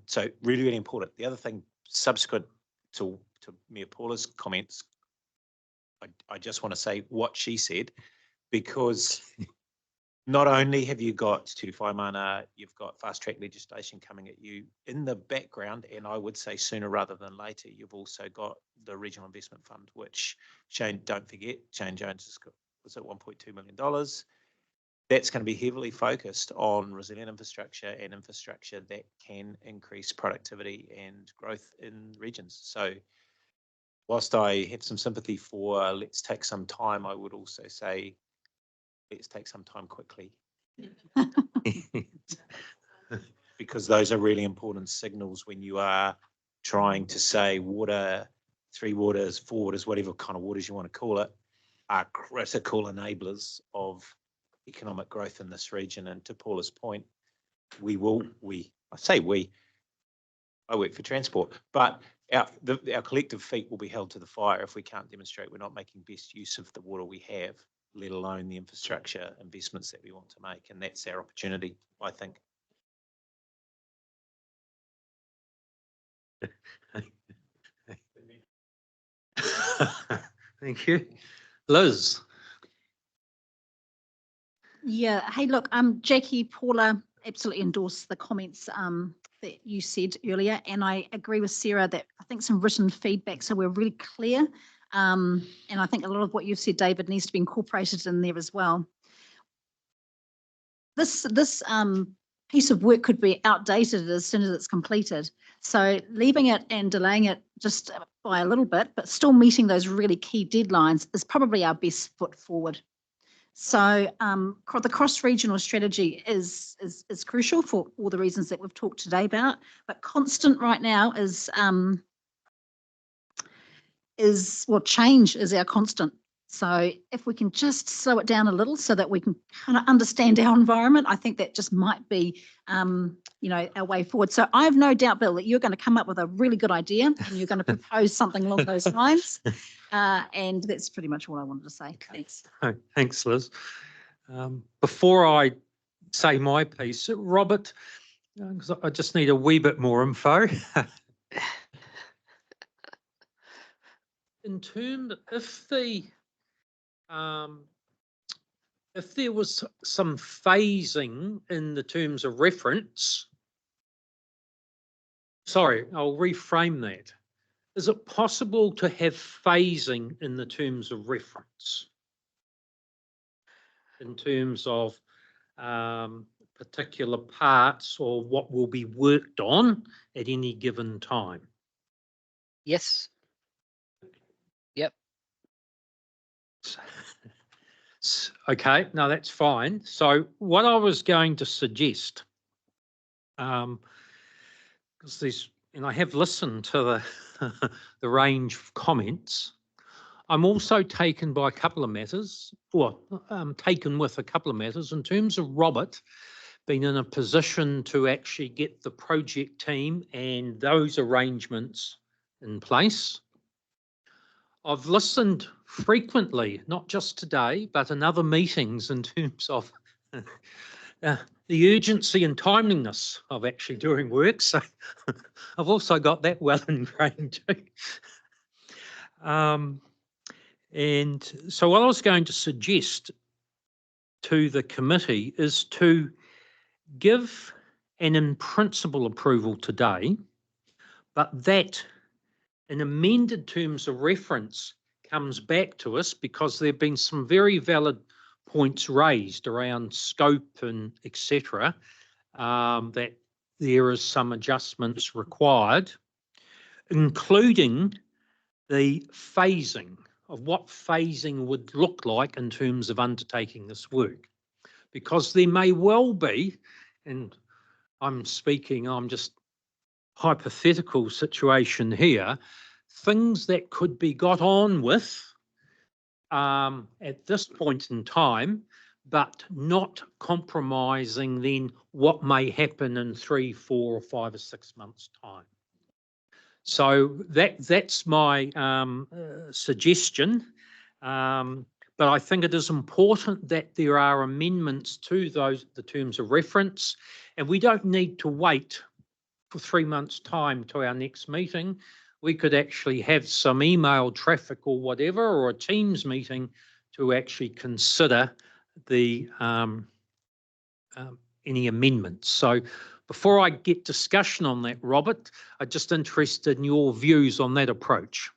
So really, really important. The other thing subsequent to Mayor Paula's comments, I just want to say what she said, because not only have you got Te Whaimana, you've got fast track legislation coming at you in the background, and I would say sooner rather than later, you've also got the Regional Investment Fund, which Shane, don't forget, Shane Jones was at $1.2 million. That's going to be heavily focused on resilient infrastructure and infrastructure that can increase productivity and growth in regions. So whilst I have some sympathy for let's take some time, I would also say let's take some time quickly. Because those are really important signals when you are trying to say water, 3 waters, 4 waters, whatever kind of waters you want to call it, are critical enablers of economic growth in this region. And to Paula's point, I work for transport, but our collective feet will be held to the fire if we can't demonstrate we're not making best use of the water we have, let alone the infrastructure investments that we want to make. And that's our opportunity, I think. Thank you. Liz? Yeah, hey, look, Jackie, Paula absolutely endorsed the comments that you said earlier, and I agree with Sarah that I think some written feedback, so we're really clear. And I think a lot of what you've said, David, needs to be incorporated in there as well. This piece of work could be outdated as soon as it's completed. So leaving it and delaying it just by a little bit, but still meeting those really key deadlines is probably our best foot forward. So the cross-regional strategy is crucial for all the reasons that we've talked today about, but constant right now is well, change is our constant. So if we can just slow it down a little so that we can kind of understand our environment, I think that just might be, you know, our way forward. So I have no doubt, Bill, that you're going to come up with a really good idea and you're going to propose something along those lines. And that's pretty much all I wanted to say. Thanks. Thanks, Liz. Before I say my piece, Robert, 'cause I just need a wee bit more info. In terms, if there was some phasing in the terms of reference, sorry, I'll reframe that. Is it possible to have phasing in the terms of reference? In terms of particular parts or what will be worked on at any given time? Yes. Yep. Okay, no, that's fine. So what I was going to suggest, because there's, and I have listened to the the range of comments. I'm also taken by a couple of matters, or taken with a couple of matters in terms of Robert being in a position to actually get the project team and those arrangements in place. I've listened frequently, not just today, but in other meetings in terms of the urgency and timeliness of actually doing work. So I've also got that well ingrained too. And so what I was going to suggest to the committee is to give an in principle approval today, but that in amended terms of reference comes back to us because there have been some very valid points raised around scope and etc. That there is some adjustments required, including the phasing of what phasing would look like in terms of undertaking this work. Because there may well be, and I'm just hypothetical situation here, things that could be got on with at this point in time, but not compromising then what may happen in 3, 4, or 5 or 6 months' time. So that's my suggestion. But I think it is important that there are amendments to the terms of reference, and we don't need to wait for 3 months' time to our next meeting. We could actually have some email traffic or whatever, or a Teams meeting to actually consider the any amendments. So before I get discussion on that, Robert, I'm just interested in your views on that approach.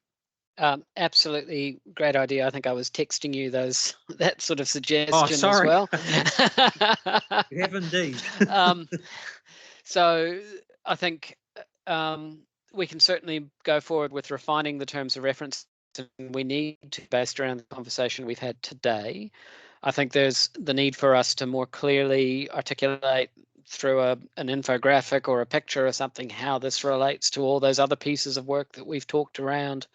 Absolutely great idea. I think I was texting you that sort of suggestion as well. You have indeed. So I think we can certainly go forward with refining the terms of reference, and we need to, based around the conversation we've had today. I think there's the need for us to more clearly articulate through an infographic or a picture or something how this relates to all those other pieces of work that we've talked around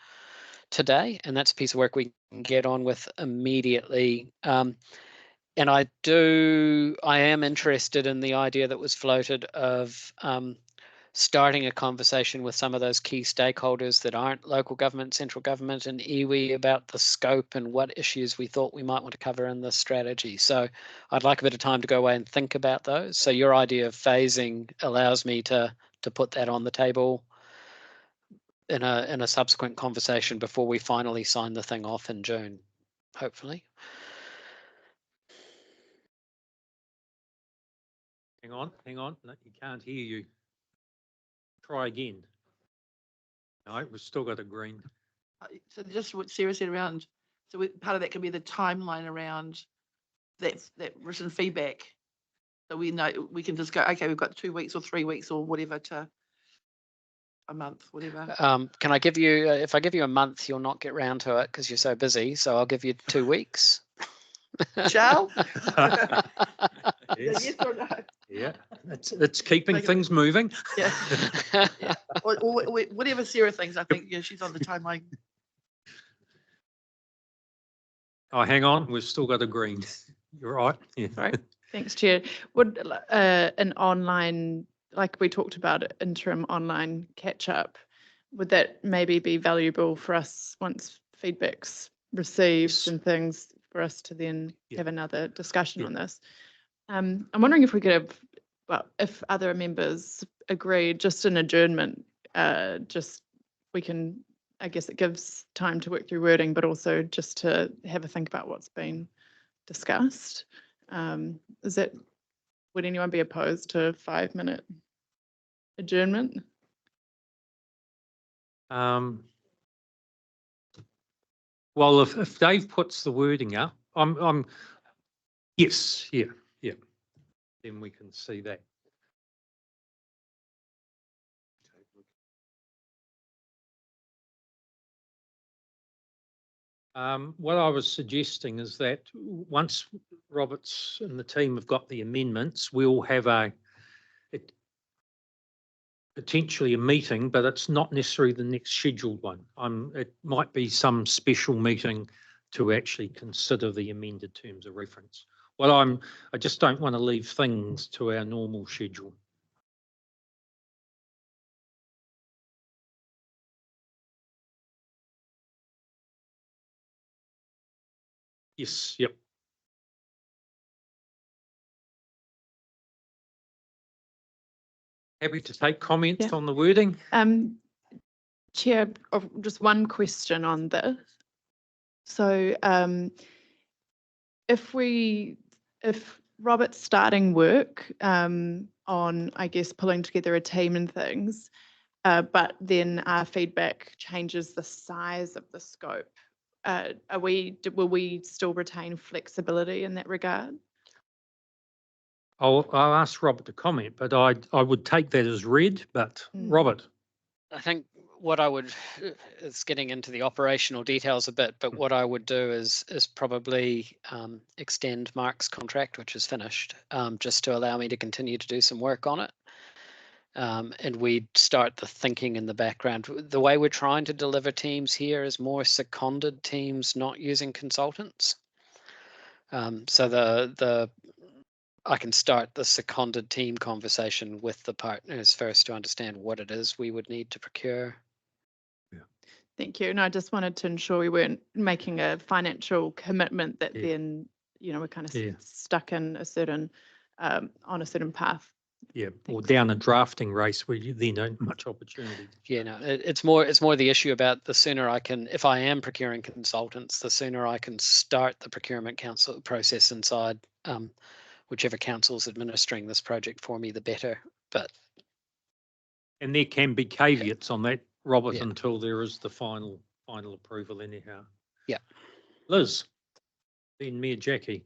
today, and that's a piece of work we can get on with immediately. And I am interested in the idea that was floated of starting a conversation with some of those key stakeholders that aren't local government, central government and iwi about the scope and what issues we thought we might want to cover in this strategy. So I'd like a bit of time to go away and think about those. So your idea of phasing allows me to put that on the table in a subsequent conversation before we finally sign the thing off in June, hopefully. Hang on. No, you can't hear you. Try again. No, we've still got a green. So just what Sarah said around, so part of that can be the timeline around that written feedback. So we know, we can just go, okay, we've got 2 weeks or 3 weeks or whatever to a month, whatever. Can I give you, if I give you a month, you'll not get round to it because you're so busy. So I'll give you 2 weeks. Shall? Yes. Yes or no? Yeah, it's keeping Make it- things moving. Yeah. Yeah. Or whatever Sarah thinks, I think, yeah, she's on the timeline. Oh, hang on, we've still got a green. You're right. Yeah. Right. Thanks, Chair. Would an online, like we talked about, interim online catch up, would that maybe be valuable for us once feedback's received Yes. and things for us to then Yeah. have another discussion Yeah. on this? I'm wondering if we could have, well, if other members agree, just an adjournment, just we can, I guess it gives time to work through wording, but also just to have a think about what's been discussed. Is that, would anyone be opposed to a 5-minute adjournment? Well, if Dave puts the wording up, yes, yeah. Then we can see that. What I was suggesting is that once Roberts and the team have got the amendments, we'll have potentially a meeting, but it's not necessarily the next scheduled one. It might be some special meeting to actually consider the amended terms of reference. Well, I just don't want to leave things to our normal schedule. Yes, yep. Happy to take comments Yeah. on the wording. Chair, just one question on this. So if Robert's starting work on, I guess, pulling together a team and things, but then our feedback changes the size of the scope, will we still retain flexibility in that regard? I'll ask Robert to comment, but I would take that as read. But Robert, I think what I would, it's getting into the operational details a bit, but what I would do is probably extend Mark's contract, which is finished, just to allow me to continue to do some work on it. And we'd start the thinking in the background. The way we're trying to deliver teams here is more seconded teams, not using consultants. So I can start the seconded team conversation with the partners first to understand what it is we would need to procure. Thank you. And I just wanted to ensure we weren't making a financial commitment that then, we're kind of stuck in a certain, on a certain path. Yeah, or down a drafting race where you then don't much opportunity. Yeah, no, it's more the issue about the sooner I can, if I am procuring consultants, the sooner I can start the procurement council process inside whichever council's administering this project for me, the better. And there can be caveats on that, Robert, until there is the final approval anyhow. Yeah. Liz, then Mayor Jackie.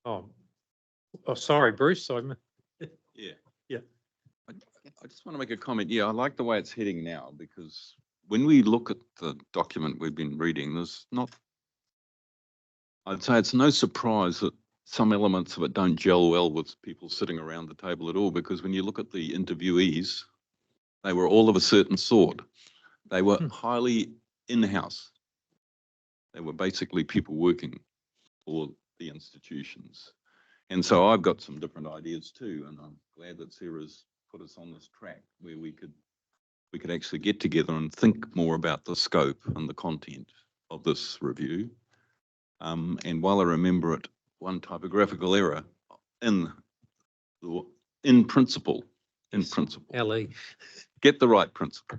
Oh, sorry, Bruce. Yeah. Yeah. I just want to make a comment. Yeah, I like the way it's heading now, because when we look at the document we've been reading, I'd say it's no surprise that some elements of it don't gel well with people sitting around the table at all, because when you look at the interviewees, they were all of a certain sort. They were highly in-house. They were basically people working for the institutions. And so I've got some different ideas too, and I'm glad that Sarah's put us on this track where we could actually get together and think more about the scope and the content of this review. And while I remember it, one typographical error in principle, LE. get the right principle.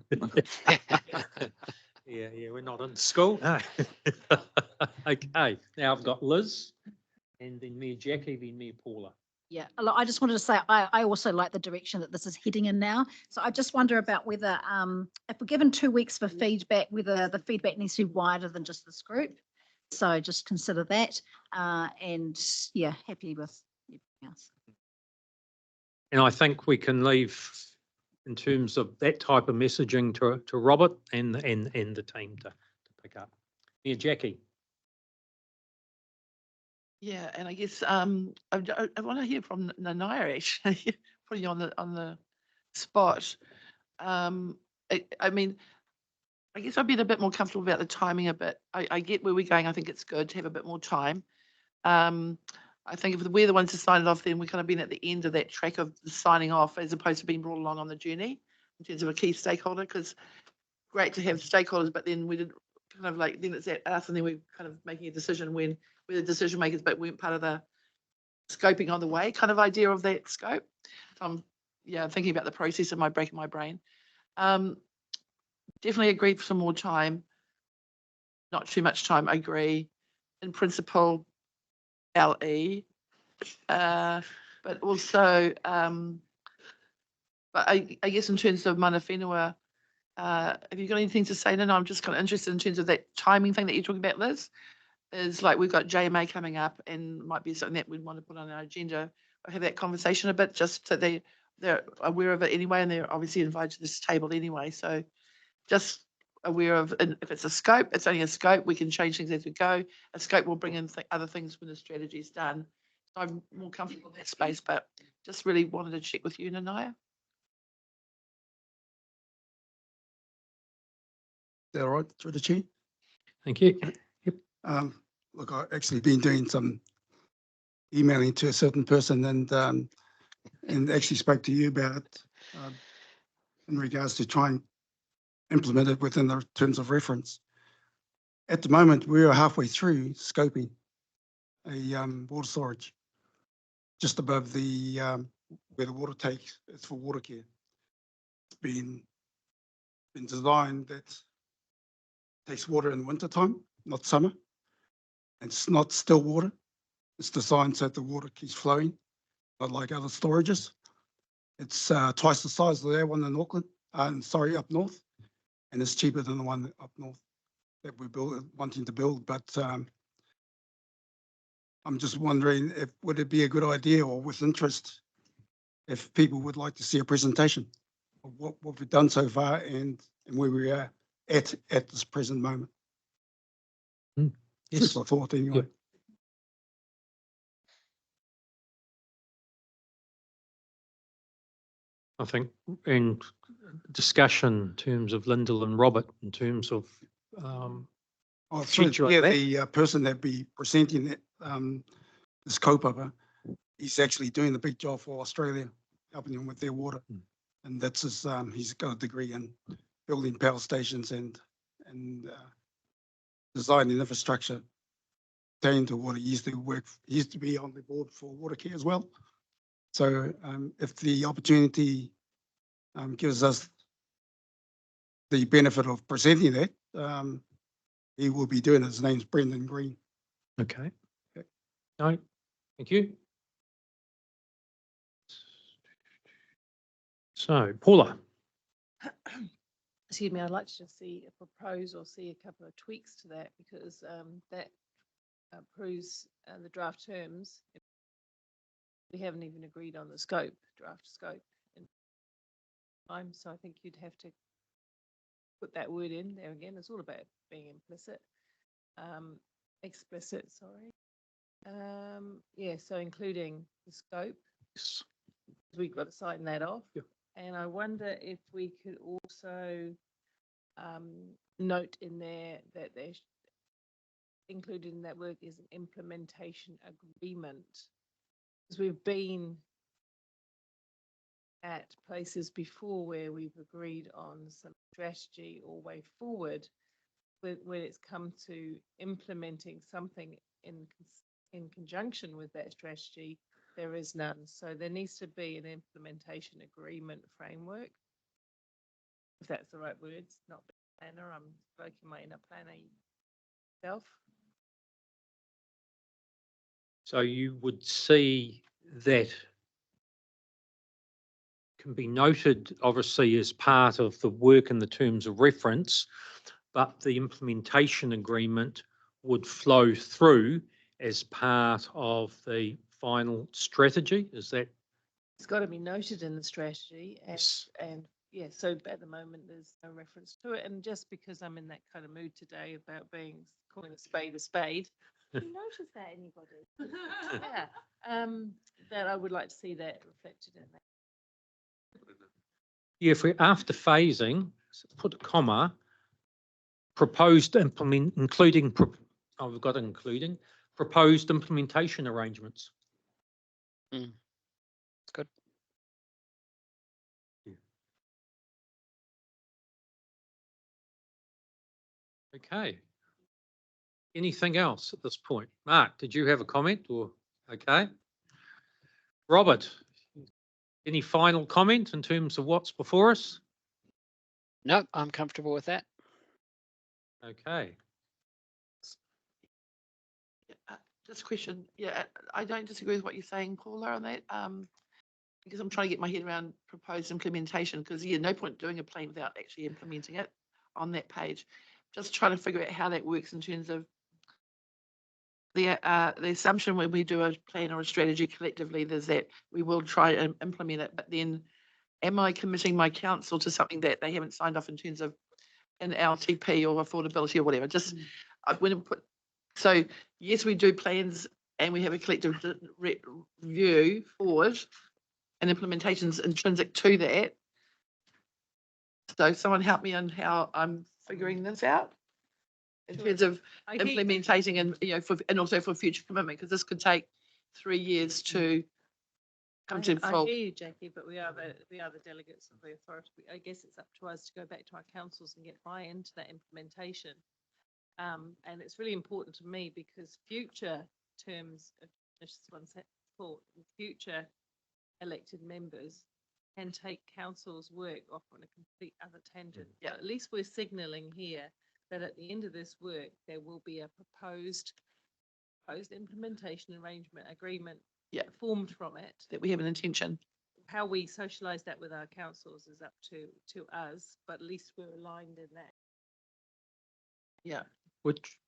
Yeah, we're not in school. No. Okay, now I've got Liz, and then me, Jackie, then me, Paula. Yeah, look, I just wanted to say, I also like the direction that this is heading in now. So I just wonder about whether, if we're given 2 weeks for feedback, whether the feedback needs to be wider than just this group. So just consider that. And yeah, happy with everything else. And I think we can leave in terms of that type of messaging to Robert and the team to pick up. Yeah, Jackie. Yeah, and I guess I want to hear from Nanaya actually, putting you on the spot. I mean, I guess I'd be a bit more comfortable about the timing a bit. I get where we're going. I think it's good to have a bit more time. I think if we're the ones to sign it off, then we're kind of been at the end of that track of the signing off as opposed to being brought along on the journey in terms of a key stakeholder, because great to have stakeholders, but then we did kind of like, then it's at us and then we're kind of making a decision when we're the decision makers, but weren't part of the scoping on the way kind of idea of that scope. So I'm thinking about the process and breaking my brain. Definitely agree for some more time. Not too much time, I agree. In principle, LE. But also, but I guess in terms of mana whenua, have you got anything to say? No, I'm just kind of interested in terms of that timing thing that you're talking about, Liz. Is like we've got JMA coming up and might be something that we'd want to put on our agenda. I have that conversation a bit just so they're aware of it anyway, and they're obviously invited to this table anyway. So just aware of, and if it's a scope, it's only a scope. We can change things as we go. A scope will bring in other things when the strategy is done. So I'm more comfortable in that space, but just really wanted to check with you, Nanaya. Is that all right, through the chair? Thank you. Look, I've actually been doing some emailing to a certain person and actually spoke to you about it in regards to trying implement it within the terms of reference. At the moment, we are halfway through scoping a water storage just above the where the water takes. It's for water care. It's been designed that takes water in winter time, not summer. It's not still water. It's designed so that the water keeps flowing, not like other storages. It's twice the size of that one in Auckland. Up north. And it's cheaper than the one up north that we're wanting to build. But I'm just wondering if would it be a good idea or with interest if people would like to see a presentation of what we've done so far and where we are at this present moment. Yes. Just a thought anyway. Yeah. I think in discussion in terms of Lyndall and Robert, in terms of the person that be presenting it, the scope of it, he's actually doing the big job for Australia, helping them with their water. And that's his, he's got a degree in building power stations and designing infrastructure pertaining to water. He used to be on the board for water care as well. So if the opportunity gives us the benefit of presenting that, he will be doing it. His name's Brendan Green. Okay. No, thank you. So, Paula. Excuse me, I'd like to just see a proposal, see a couple of tweaks to that because that approves the draft terms. We haven't even agreed on the draft scope in time, so I think you'd have to put that word in there again. It's all about being explicit, sorry. Yeah, so including the scope. Yes. We've got to sign that off. Yeah. And I wonder if we could also note in there that they're included in that work is an implementation agreement Because we've been at places before where we've agreed on some strategy or way forward, when it's come to implementing something in conjunction with that strategy, there is none. So there needs to be an implementation agreement framework, if that's the right words, not planner. I'm spoken my inner planner self. So you would see that can be noted, obviously, as part of the work in the terms of reference, but the implementation agreement would flow through as part of the final strategy. Is that? It's got to be noted in the strategy, and, Yes. and yeah, so at the moment there's no reference to it. And just because I'm in that kind of mood today about calling a spade, you notice that, anybody? Yeah, that I would like to see that reflected in that. Yeah, if we, after phasing, put a comma, proposed implement, including, oh, we've got including, proposed implementation arrangements. It's good. Okay. Anything else at this point? Mark, did you have a comment or, okay? Robert, any final comment in terms of what's before us? No, I'm comfortable with that. Okay. Just a question. Yeah, I don't disagree with what you're saying, Paula, on that. Because I'm trying to get my head around proposed implementation, because yeah, no point doing a plan without actually implementing it on that page. Just trying to figure out how that works in terms of the assumption when we do a plan or a strategy collectively, there's that we will try and implement it, but then am I committing my council to something that they haven't signed off in terms of an LTP or affordability or whatever? Just when I put, so yes, we do plans and we have a collective review forward and implementations intrinsic to that. So someone help me on how I'm figuring this out in terms of implementing and, you know, and also for future commitment, because this could take 3 years to come to I full. hear you, Jackie, but we are the delegates of the authority. I guess it's up to us to go back to our councils and get buy-in to that implementation. And it's really important to me because future terms of future elected members can take council's work off on a complete other tangent. Yeah. At least we're signalling here that at the end of this work, there will be a proposed implementation arrangement agreement formed from it. That we have an intention. How we socialise that with our councils is up to us, but at least we're aligned in that. Yeah.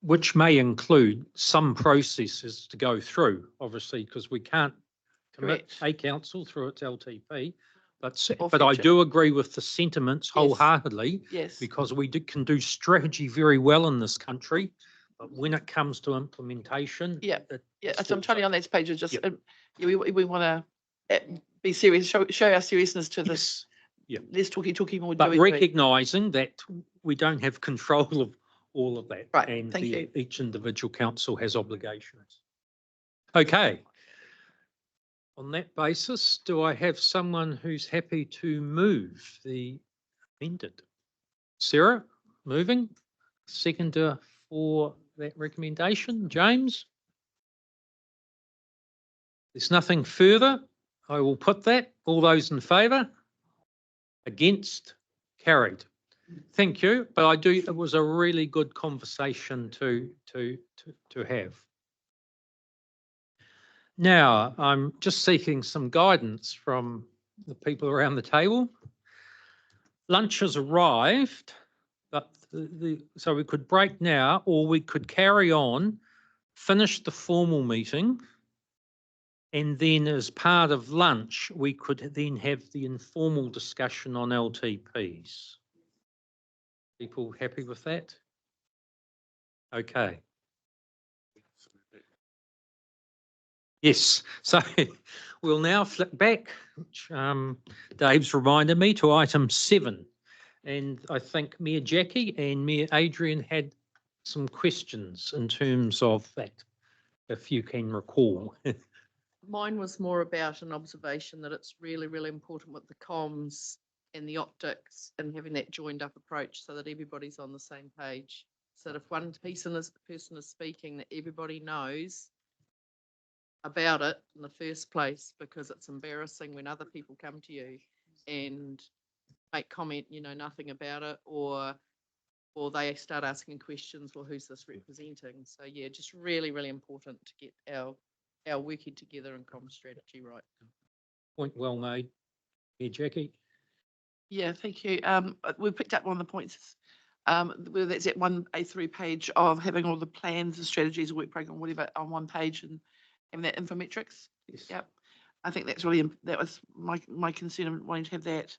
Which may include some processes to go through, obviously, because we can't commit a council through its LTP. But I do agree with the sentiments wholeheartedly. Yes. Because we can do strategy very well in this country, but when it comes to implementation. Yeah. So I'm totally on that page. Is just we want to be serious, show our seriousness to this. Yeah. Less talky more. But recognising that we don't have control of all of that. Right. And Thank you. each individual council has obligations. Okay. On that basis, do I have someone who's happy to move the amended? Sarah, moving. Seconder for that recommendation. James? There's nothing further. I will put that. All those in favour? Against? Carried. Thank you. But it was a really good conversation to have. Now, I'm just seeking some guidance from the people around the table. Lunch has arrived, but so we could break now, or we could carry on, finish the formal meeting, and then as part of lunch, we could then have the informal discussion on LTPs. People happy with that? Okay. Yes, so we'll now flip back, which Dave's reminded me, to item 7. And I think Mayor Jackie and Mayor Adrian had some questions in terms of that, if you can recall. Mine was more about an observation that it's really, really important with the comms and the optics and having that joined up approach so that everybody's on the same page. So that if one person is speaking, that everybody knows about it in the first place, because it's embarrassing when other people come to you and make comment, you know, nothing about it, or they start asking questions, well, who's this representing? So yeah, just really, really important to get our working together and comm strategy right. Point well made. Yeah, Jackie. Yeah, thank you. We picked up one of the points, where that's at 1A3 page of having all the plans and strategies, work program, whatever, on one page and having that infometrics. Yes. Yep. I think that's really, that was my concern of wanting to have that.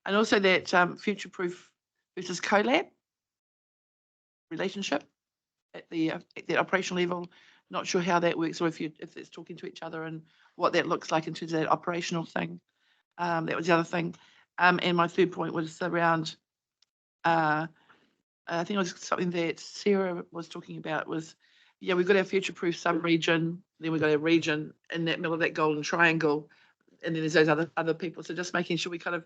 And also that future-proof versus collab relationship at the operational level. Not sure how that works, or if it's talking to each other and what that looks like in terms of that operational thing. That was the other thing. And my third point was around, I think it was something that Sarah was talking about was, yeah, we've got our future-proof sub-region, then we've got our region in that middle of that golden triangle, and then there's those other people. So just making sure we kind of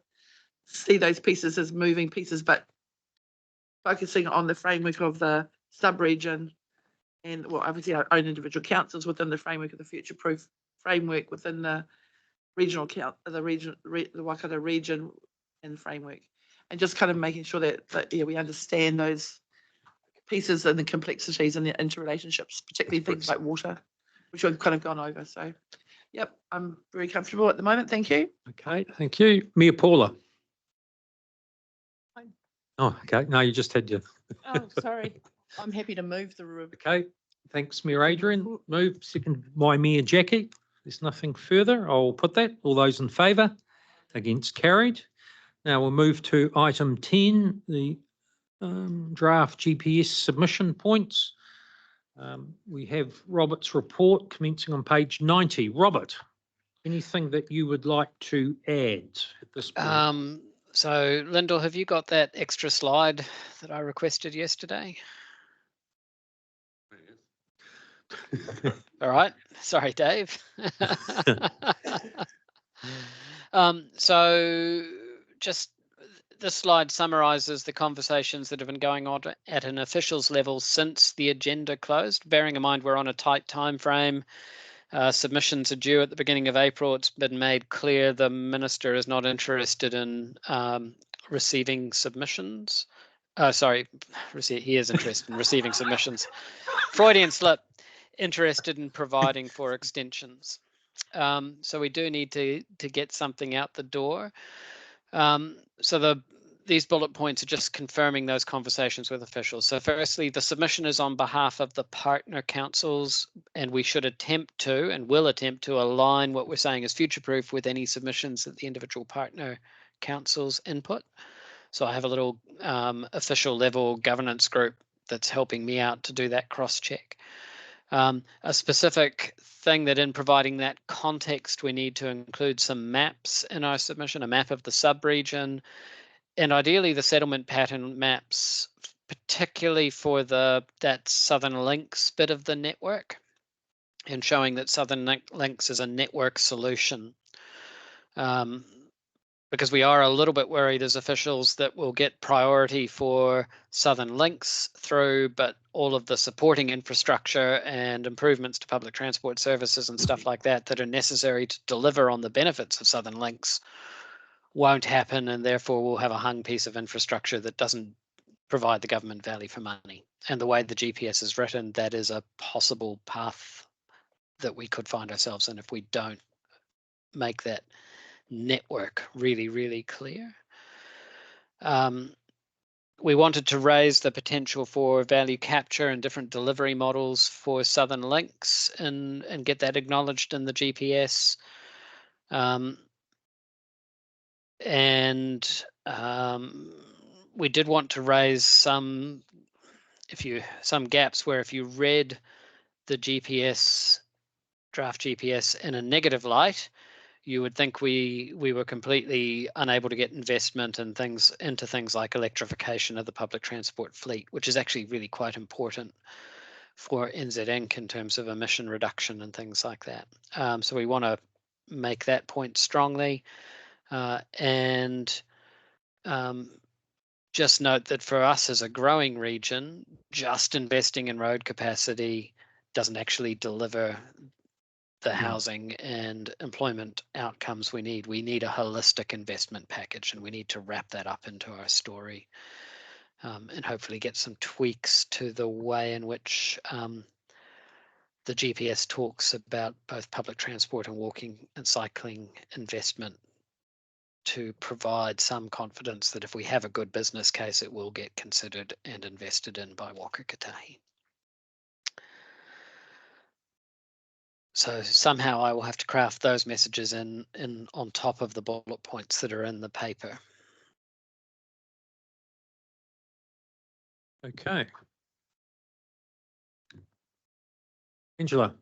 see those pieces as moving pieces, but focusing on the framework of the sub-region and, well, obviously our own individual councils within the framework of the future-proof framework within the regional the Waikato region and framework, and just kind of making sure that yeah, we understand those pieces and the complexities and the interrelationships, particularly things like water, which we've kind of gone over. So, yep, I'm very comfortable at the moment. Thank you. Okay, thank you. Mia Paula. Fine. Oh, okay. No, you just had your. Oh, sorry. I'm happy to move the room. Okay, thanks, Mayor Adrian. Move, second by Mayor Jackie. There's nothing further. I'll put that. All those in favour? Against, carried. Now we'll move to item 10, the draft GPS submission points. We have Robert's report commencing on page 90. Robert, anything that you would like to add at this point? So Lyndall, have you got that extra slide that I requested yesterday? All right. Sorry, Dave. So just this slide summarizes the conversations that have been going on at an officials level since the agenda closed, bearing in mind we're on a tight time frame. Submissions are due at the beginning of April. It's been made clear the minister is not interested in receiving submissions. Sorry, he is interested in receiving submissions. Freudian slip, interested in providing for extensions. So we do need to get something out the door. So these bullet points are just confirming those conversations with officials. So firstly, the submission is on behalf of the partner councils, and we should attempt to and will attempt to align what we're saying as future-proof with any submissions that the individual partner councils input. So I have a little official level governance group that's helping me out to do that cross-check. A specific thing that in providing that context, we need to include some maps in our submission, a map of the sub-region, and ideally the settlement pattern maps, particularly for that Southern Links bit of the network, and showing that Southern Links is a network solution. Because we are a little bit worried as officials that we'll get priority for Southern Links through, but all of the supporting infrastructure and improvements to public transport services and stuff like that that are necessary to deliver on the benefits of Southern Links won't happen, and therefore we'll have a hung piece of infrastructure that doesn't provide the government value for money. And the way the GPS is written, that is a possible path that we could find ourselves in if we don't make that network really, really clear. We wanted to raise the potential for value capture and different delivery models for Southern Links and get that acknowledged in the GPS. We did want to raise some gaps where if you read the GPS, draft GPS in a negative light, you would think we were completely unable to get investment and into things like electrification of the public transport fleet, which is actually really quite important for NZ Inc. in terms of emission reduction and things like that. So we want to make that point strongly. And just note that for us as a growing region, just investing in road capacity doesn't actually deliver the housing and employment outcomes we need. We need a holistic investment package, and we need to wrap that up into our story, and hopefully get some tweaks to the way in which the GPS talks about both public transport and walking and cycling investment, to provide some confidence that if we have a good business case, it will get considered and invested in by Waka Kotahi. So somehow I will have to craft those messages in on top of the bullet points that are in the paper. Okay. Angela.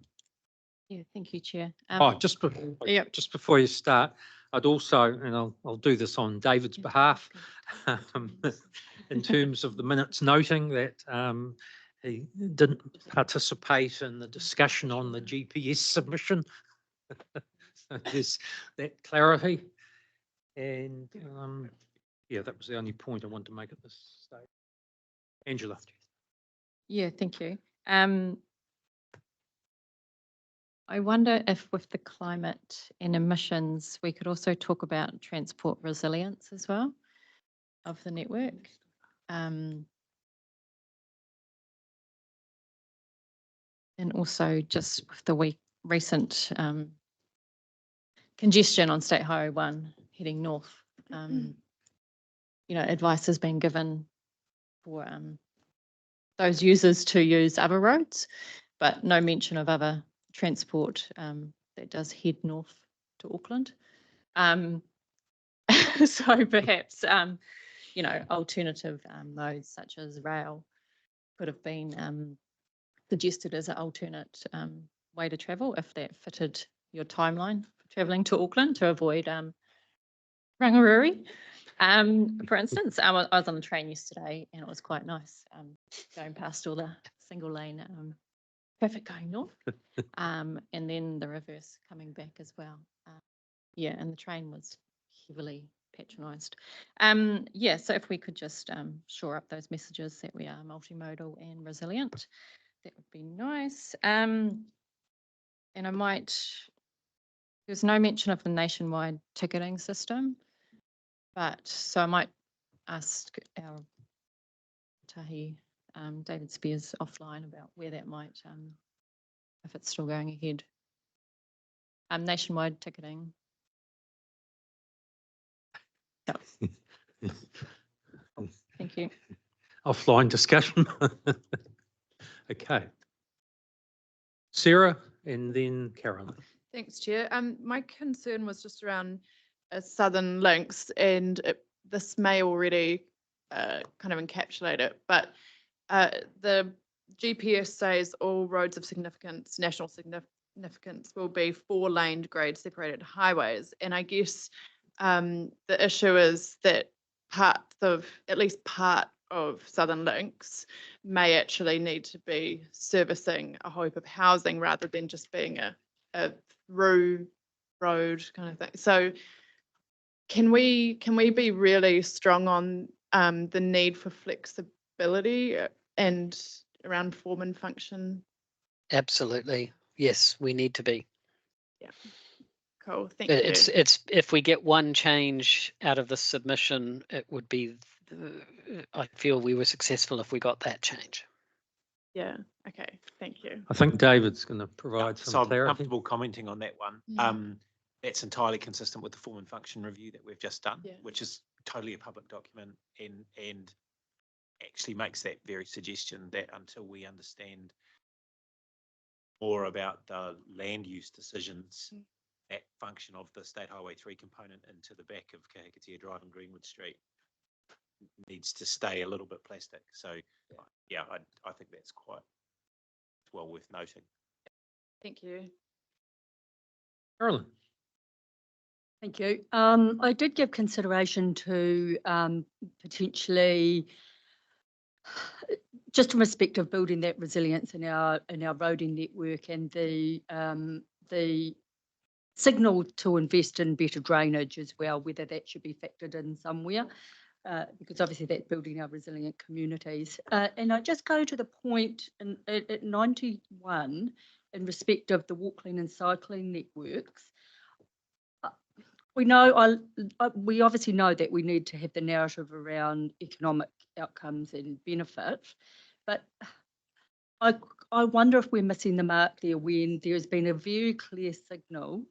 Yeah, thank you, Chair. Just before you start, I'd also, and I'll do this on David's behalf, in terms of the minutes noting that he didn't participate in the discussion on the GPS submission. So there's that clarity. And yeah, that was the only point I wanted to make at this stage. Angela. Yeah, thank you. I wonder if with the climate and emissions, we could also talk about transport resilience as well of the network. And also just with the recent congestion on State Highway 1 heading north, you know, advice has been given for those users to use other roads, but no mention of other transport that does head north to Auckland. So perhaps, you know, alternative modes such as rail could have been suggested as an alternate way to travel if that fitted your timeline for travelling to Auckland to avoid Rangaruri. For instance, I was on the train yesterday and it was quite nice going past all the single lane traffic going north, and then the reverse coming back as well. Yeah, and the train was heavily patronised. Yeah, so if we could just shore up those messages that we are multimodal and resilient, that would be nice. And I might, there's no mention of the nationwide ticketing system, but so I might ask our Tahi, David Spears offline about where that might, if it's still going ahead. Nationwide ticketing. Yep. Thank you. Offline discussion. Okay. Sarah and then Carolyn. Thanks, Chair. My concern was just around Southern Links, and this may already kind of encapsulate it, but the GPS says all roads of significance, national significance, will be 4-laned grade separated highways. And I guess the issue is that at least part of Southern Links may actually need to be servicing a hope of housing rather than just being a through road kind of thing. So can we be really strong on the need for flexibility and around form and function? Absolutely. Yes, we need to be. Yeah. Cool. Thank you. It's if we get one change out of the submission, it would be, I feel we were successful if we got that change. Yeah. Okay. Thank you. I think David's going to provide some So I'm clarity. comfortable commenting on that one. That's entirely consistent with the form and function review that we've just done, which is totally a public document and actually makes that very suggestion that until we understand more about the land use decisions, that function of the State Highway 3 component into the back of Kahikatea Drive and Greenwood Street needs to stay a little bit plastic. So yeah, I think that's quite well worth noting. Thank you. Carolyn. Thank you. I did give consideration to potentially just in respect of building that resilience in our roading network and the signal to invest in better drainage as well, whether that should be factored in somewhere, because obviously that's building our resilient communities. And I just go to the point at 91 in respect of the walking and cycling networks. We obviously know that we need to have the narrative around economic outcomes and benefit, but I wonder if we're missing the mark there when there has been a very clear signal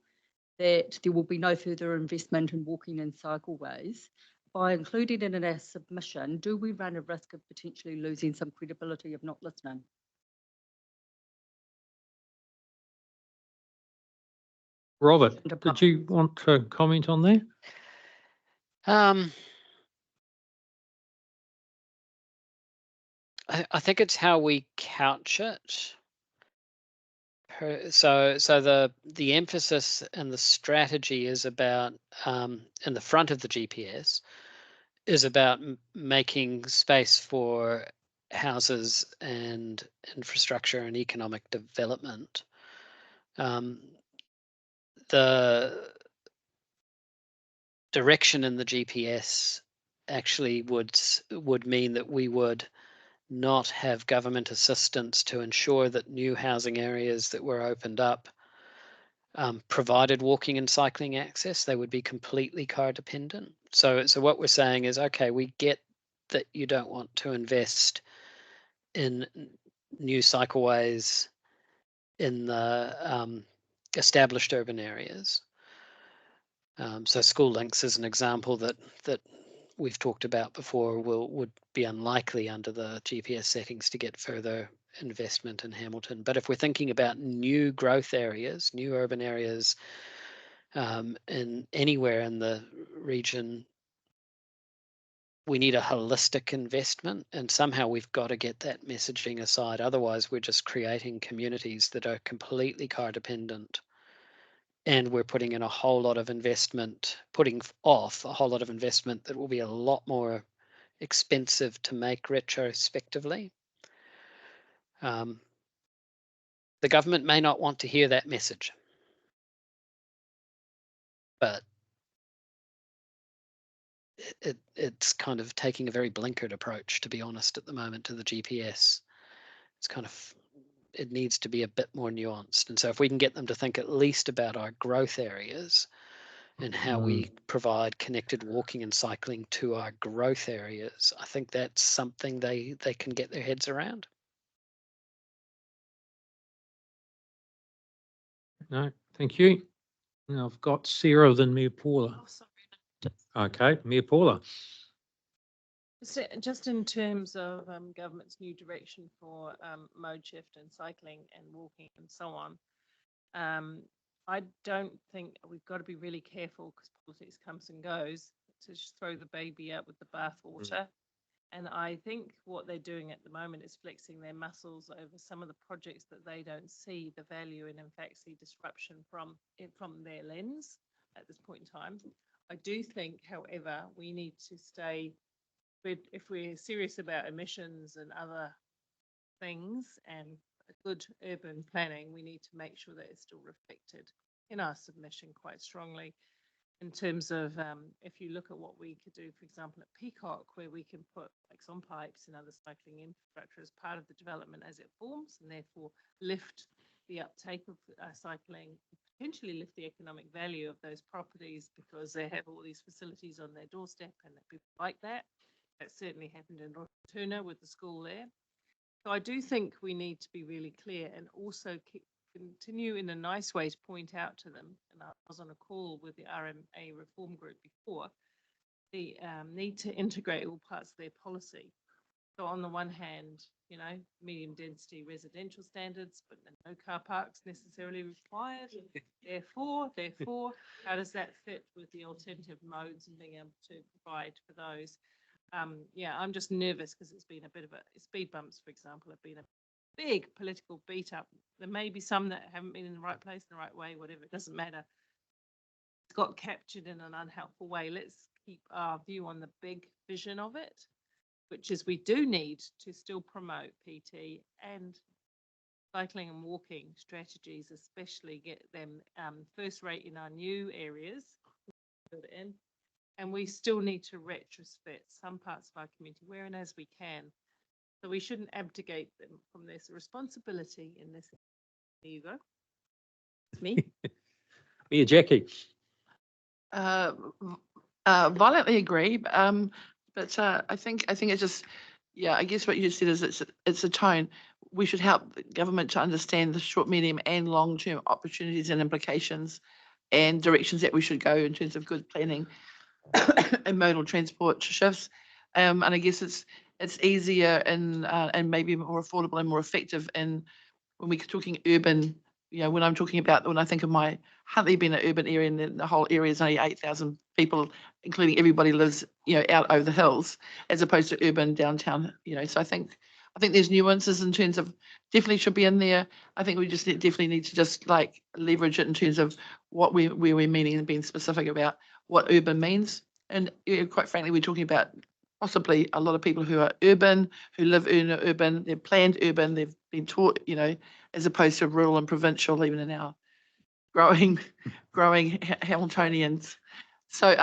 that there will be no further investment in walking and cycleways. By including it in our submission, do we run a risk of potentially losing some credibility of not listening? Robert, did you want to comment on that? I think it's how we couch it. So the emphasis and the strategy is about in the front of the GPS is about making space for houses and infrastructure and economic development. The direction in the GPS actually would mean that we would not have government assistance to ensure that new housing areas that were opened up provided walking and cycling access. They would be completely car dependent. So what we're saying is, okay, we get that you don't want to invest in new cycleways in the established urban areas. So school links is an example that we've talked about before would be unlikely under the GPS settings to get further investment in Hamilton. But if we're thinking about new growth areas, new urban areas in anywhere in the region, we need a holistic investment, and somehow we've got to get that messaging aside. Otherwise, we're just creating communities that are completely car dependent. And we're putting in a whole lot of investment, putting off a whole lot of investment that will be a lot more expensive to make retrospectively. The government may not want to hear that message, but it's kind of taking a very blinkered approach, to be honest, at the moment to the GPS. It's kind of, it needs to be a bit more nuanced. And so if we can get them to think at least about our growth areas and how we provide connected walking and cycling to our growth areas, I think that's something they can get their heads around. No, thank you. Now I've got Sarah, then Mayor Paula. Oh, sorry. Okay, Mayor Paula. Just in terms of government's new direction for mode shift and cycling and walking and so on, I don't think we've got to be really careful, because politics comes and goes, to just throw the baby out with the bathwater. And I think what they're doing at the moment is flexing their muscles over some of the projects that they don't see the value in fact see disruption from their lens at this point in time. I do think, however, we need to stay, if we're serious about emissions and other things and good urban planning, we need to make sure that it's still reflected in our submission quite strongly. In terms of if you look at what we could do, for example, at Peacock, where we can put bikes on pipes and other cycling infrastructure as part of the development as it forms, and therefore lift the uptake of cycling, potentially lift the economic value of those properties because they have all these facilities on their doorstep and people like that. That certainly happened in Rotuna with the school there. So I do think we need to be really clear and also continue in a nice way to point out to them, and I was on a call with the RMA reform group before, the need to integrate all parts of their policy. So on the one hand, you know, medium density residential standards, but no car parks necessarily required. Therefore, how does that fit with the alternative modes and being able to provide for those? Yeah, I'm just nervous because it's been a bit of a, speed bumps, for example, have been a big political beat up. There may be some that haven't been in the right place, in the right way, whatever, it doesn't matter. It's got captured in an unhelpful way. Let's keep our view on the big vision of it. which is we do need to still promote PT and cycling and walking strategies, especially get them first rate in our new areas. And we still need to retrofit some parts of our community where and as we can. So we shouldn't abdicate them from this responsibility in this. There you go. It's me. Yeah, Jackie. Violently agree. But I think it's just, yeah, I guess what you said is it's a tone. We should help the government to understand the short, medium and long-term opportunities and implications and directions that we should go in terms of good planning and modal transport shifts. And I guess it's easier and maybe more affordable and more effective in when we're talking urban, when I'm talking about, when I think of my Huntley being an urban area and the whole area is only 8,000 people, including everybody lives, out over the hills, as opposed to urban downtown, so I think there's nuances in terms of definitely should be in there. I think we just definitely need to just like leverage it in terms of where we're meaning and being specific about what urban means. And quite frankly, we're talking about possibly a lot of people who are urban, who live in urban, they're planned urban, they've been taught, as opposed to rural and provincial, even in our growing Hamiltonians. So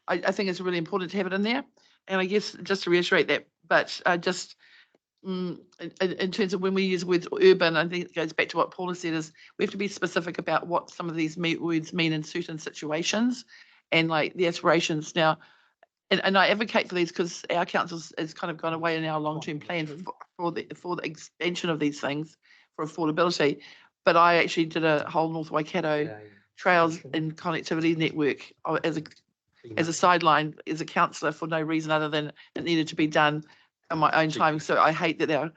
I think it's really important to have it in there. And I guess just to reiterate that, but just in terms of when we use words urban, I think it goes back to what Paula said, is we have to be specific about what some of these words mean in certain situations and like the aspirations. Now, and I advocate for these because our council has kind of gone away in our long-term plan for the expansion of these things for affordability. But I actually did a whole North Waikato trails and connectivity network as a sideline as a councillor for no reason other than it needed to be done on my own time. So I hate that they're,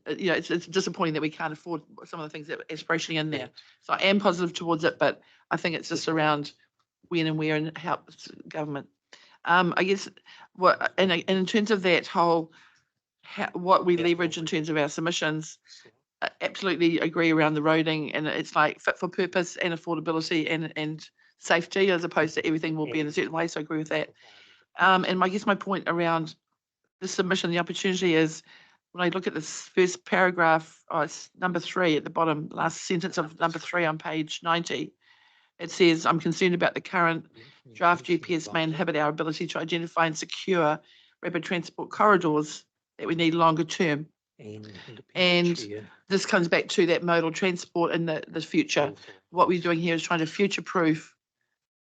it's disappointing that we can't afford some of the things that are aspirationally in there. So I am positive towards it, but I think it's just around when and where and how government. I guess and in terms of that whole, what we leverage in terms of our submissions, I absolutely agree around the roading, and it's like fit for purpose and affordability and safety, as opposed to everything will be in a certain way. So I agree with that. And I guess my point around the submission, the opportunity is when I look at this first paragraph, it's number 3 at the bottom, last sentence of number 3 on page 90. It says, I'm concerned about the current draft GPS may inhibit our ability to identify and secure rapid transport corridors that we need longer term. And this comes back to that modal transport in the future. What we're doing here is trying to future-proof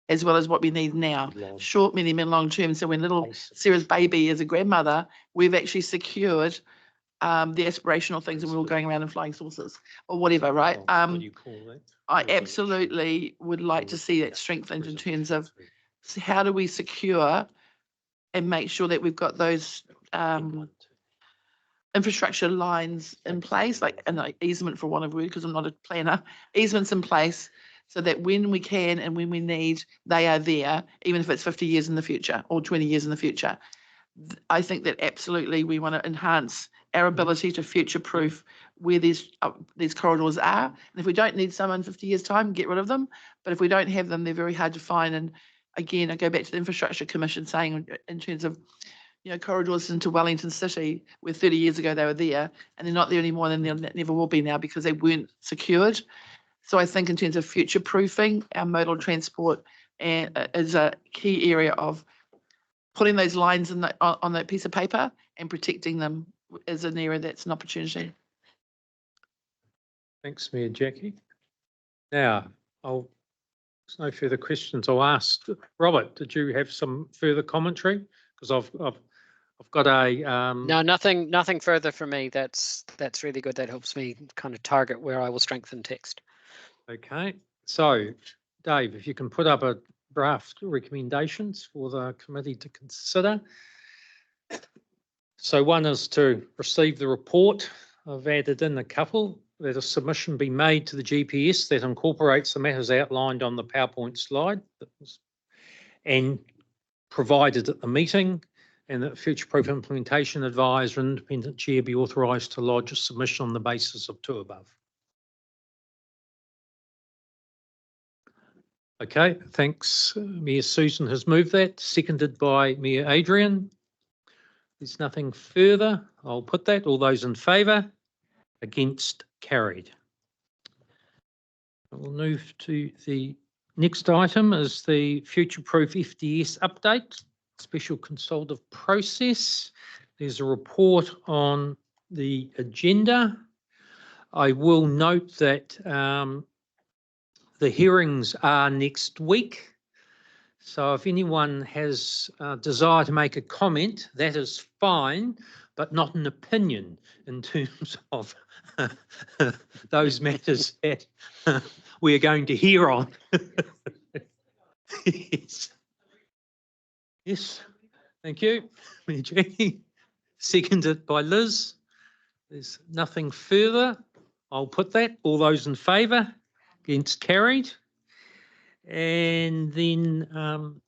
as well as what we need now, short, medium and long term. So when little Sarah's baby is a grandmother, we've actually secured the aspirational things, and we're all going around in flying saucers or whatever, right? What do you call that? I absolutely would like to see that strengthened in terms of how do we secure and make sure that we've got those infrastructure lines in place, like an easement for one of word, because I'm not a planner, easements in place so that when we can and when we need, they are there, even if it's 50 years in the future or 20 years in the future. I think that absolutely we want to enhance our ability to future-proof where these corridors are. And if we don't need some in 50 years' time, get rid of them. But if we don't have them, they're very hard to find. And again, I go back to the Infrastructure Commission saying in terms of, corridors into Wellington City, where 30 years ago they were there, and they're not there anymore, and they never will be now because they weren't secured. So I think in terms of future-proofing, our modal transport is a key area of putting those lines on that piece of paper and protecting them is an area that's an opportunity. Thanks, Mayor Jackie. Now, there's no further questions. I'll ask Robert, did you have some further commentary? Because I've got a no, nothing further from me. That's really good. That helps me kind of target where I will strengthen text. Okay, so Dave, if you can put up a draft recommendations for the committee to consider. So one is to receive the report. I've added in a couple, that a submission be made to the GPS that incorporates the matters outlined on the PowerPoint slide and provided at the meeting, and that future-proof implementation advisor and independent chair be authorised to lodge a submission on the basis of 2 above. Okay, thanks. Mayor Susan has moved that, seconded by Mayor Adrian. there's nothing further, I'll put that. All those in favour? Against? Carried. We'll move to the next item is the future-proof FDS update, special consultative process. There's a report on the agenda. I will note that the hearings are next week. So if anyone has a desire to make a comment, that is fine, but not an opinion in terms of those matters that we are going to hear on. Yes. Yes, thank you. Jackie. Seconded by Liz. There's nothing further. I'll put that. All those in favour? Against? Carried. And then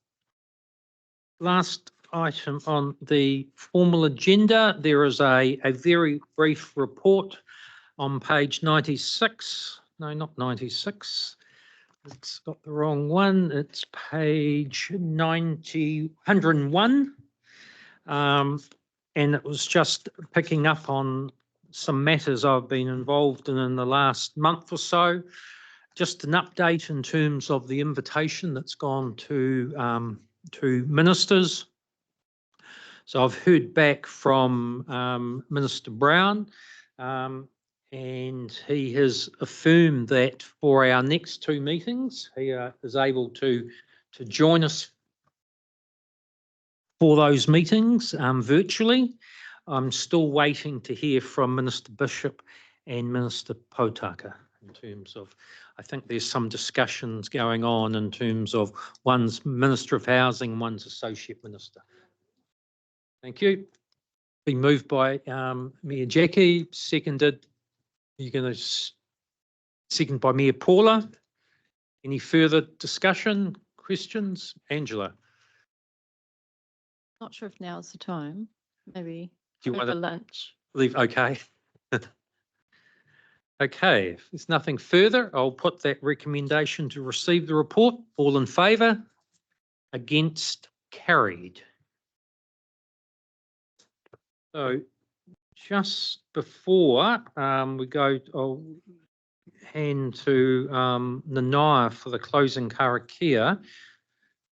last item on the formal agenda, there is a very brief report on page 96. No, not 96. It's got the wrong one. It's page 101. And it was just picking up on some matters I've been involved in the last month or so. Just an update in terms of the invitation that's gone to ministers. So I've heard back from Minister Brown, and he has affirmed that for our next two meetings, he is able to join us for those meetings virtually. I'm still waiting to hear from Minister Bishop and Minister Potaka in terms of, I think there's some discussions going on in terms of one's Minister of Housing, one's Associate Minister. Thank you. Been moved by Mayor Jackie, seconded. You're going to second by Mayor Paula. Any further discussion, questions? Angela? Not sure if now is the time. Maybe Do you want over to lunch. leave? Okay. Okay, if there's nothing further, I'll put that recommendation to receive the report. All in favour? Against? Carried. So just before we go, I'll hand to Nanaya for the closing karakia.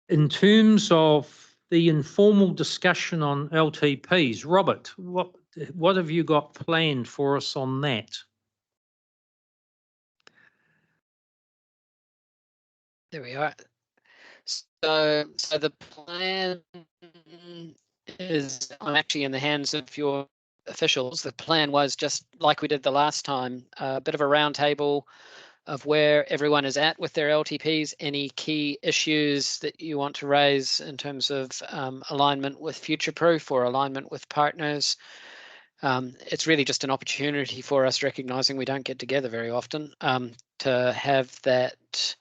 In terms of the informal discussion on LTPs, Robert, what have you got planned for us on that? There we are. So the plan is, I'm actually in the hands of your officials. The plan was just like we did the last time, a bit of a round table of where everyone is at with their LTPs, any key issues that you want to raise in terms of alignment with Future Proof or alignment with partners. It's really just an opportunity for us, recognising we don't get together very often, to have that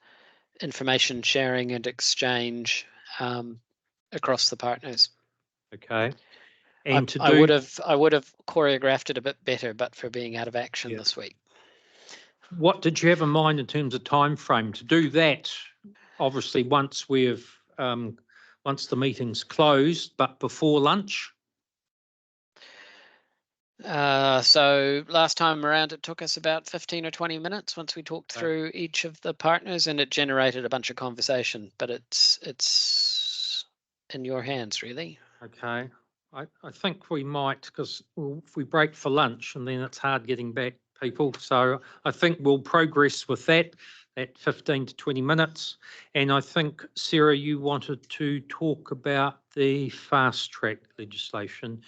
information sharing and exchange across the partners. Okay. And I would have choreographed it a bit better, but for being out of action this week. What did you have in mind in terms of time frame to do that? Obviously, once we've once the meeting's closed, but before lunch. So last time around, it took us about 15 or 20 minutes once we talked through each of the partners, and it generated a bunch of conversation. But it's in your hands, really. Okay. I think we might, because if we break for lunch and then it's hard getting back people. So I think we'll progress with that 15 to 20 minutes. And I think, Sarah, you wanted to talk about the fast track legislation.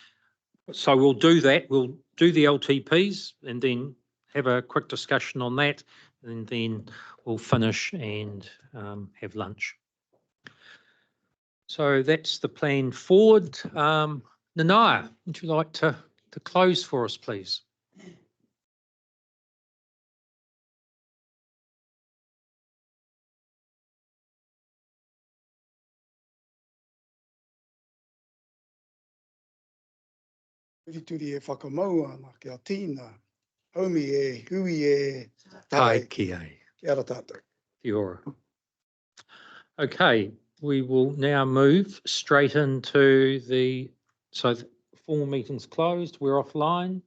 So we'll do that. We'll do the LTPs and then have a quick discussion on that. And then we'll finish and have lunch. So that's the plan forward. Nanaya, would you like to close for us, please? Turi e whakamaua na kia tīna, haumi e, hui e, Tai ki ai. Kia ora tātou. Kia ora. Okay, we will now move straight into the formal meeting's closed. We're offline.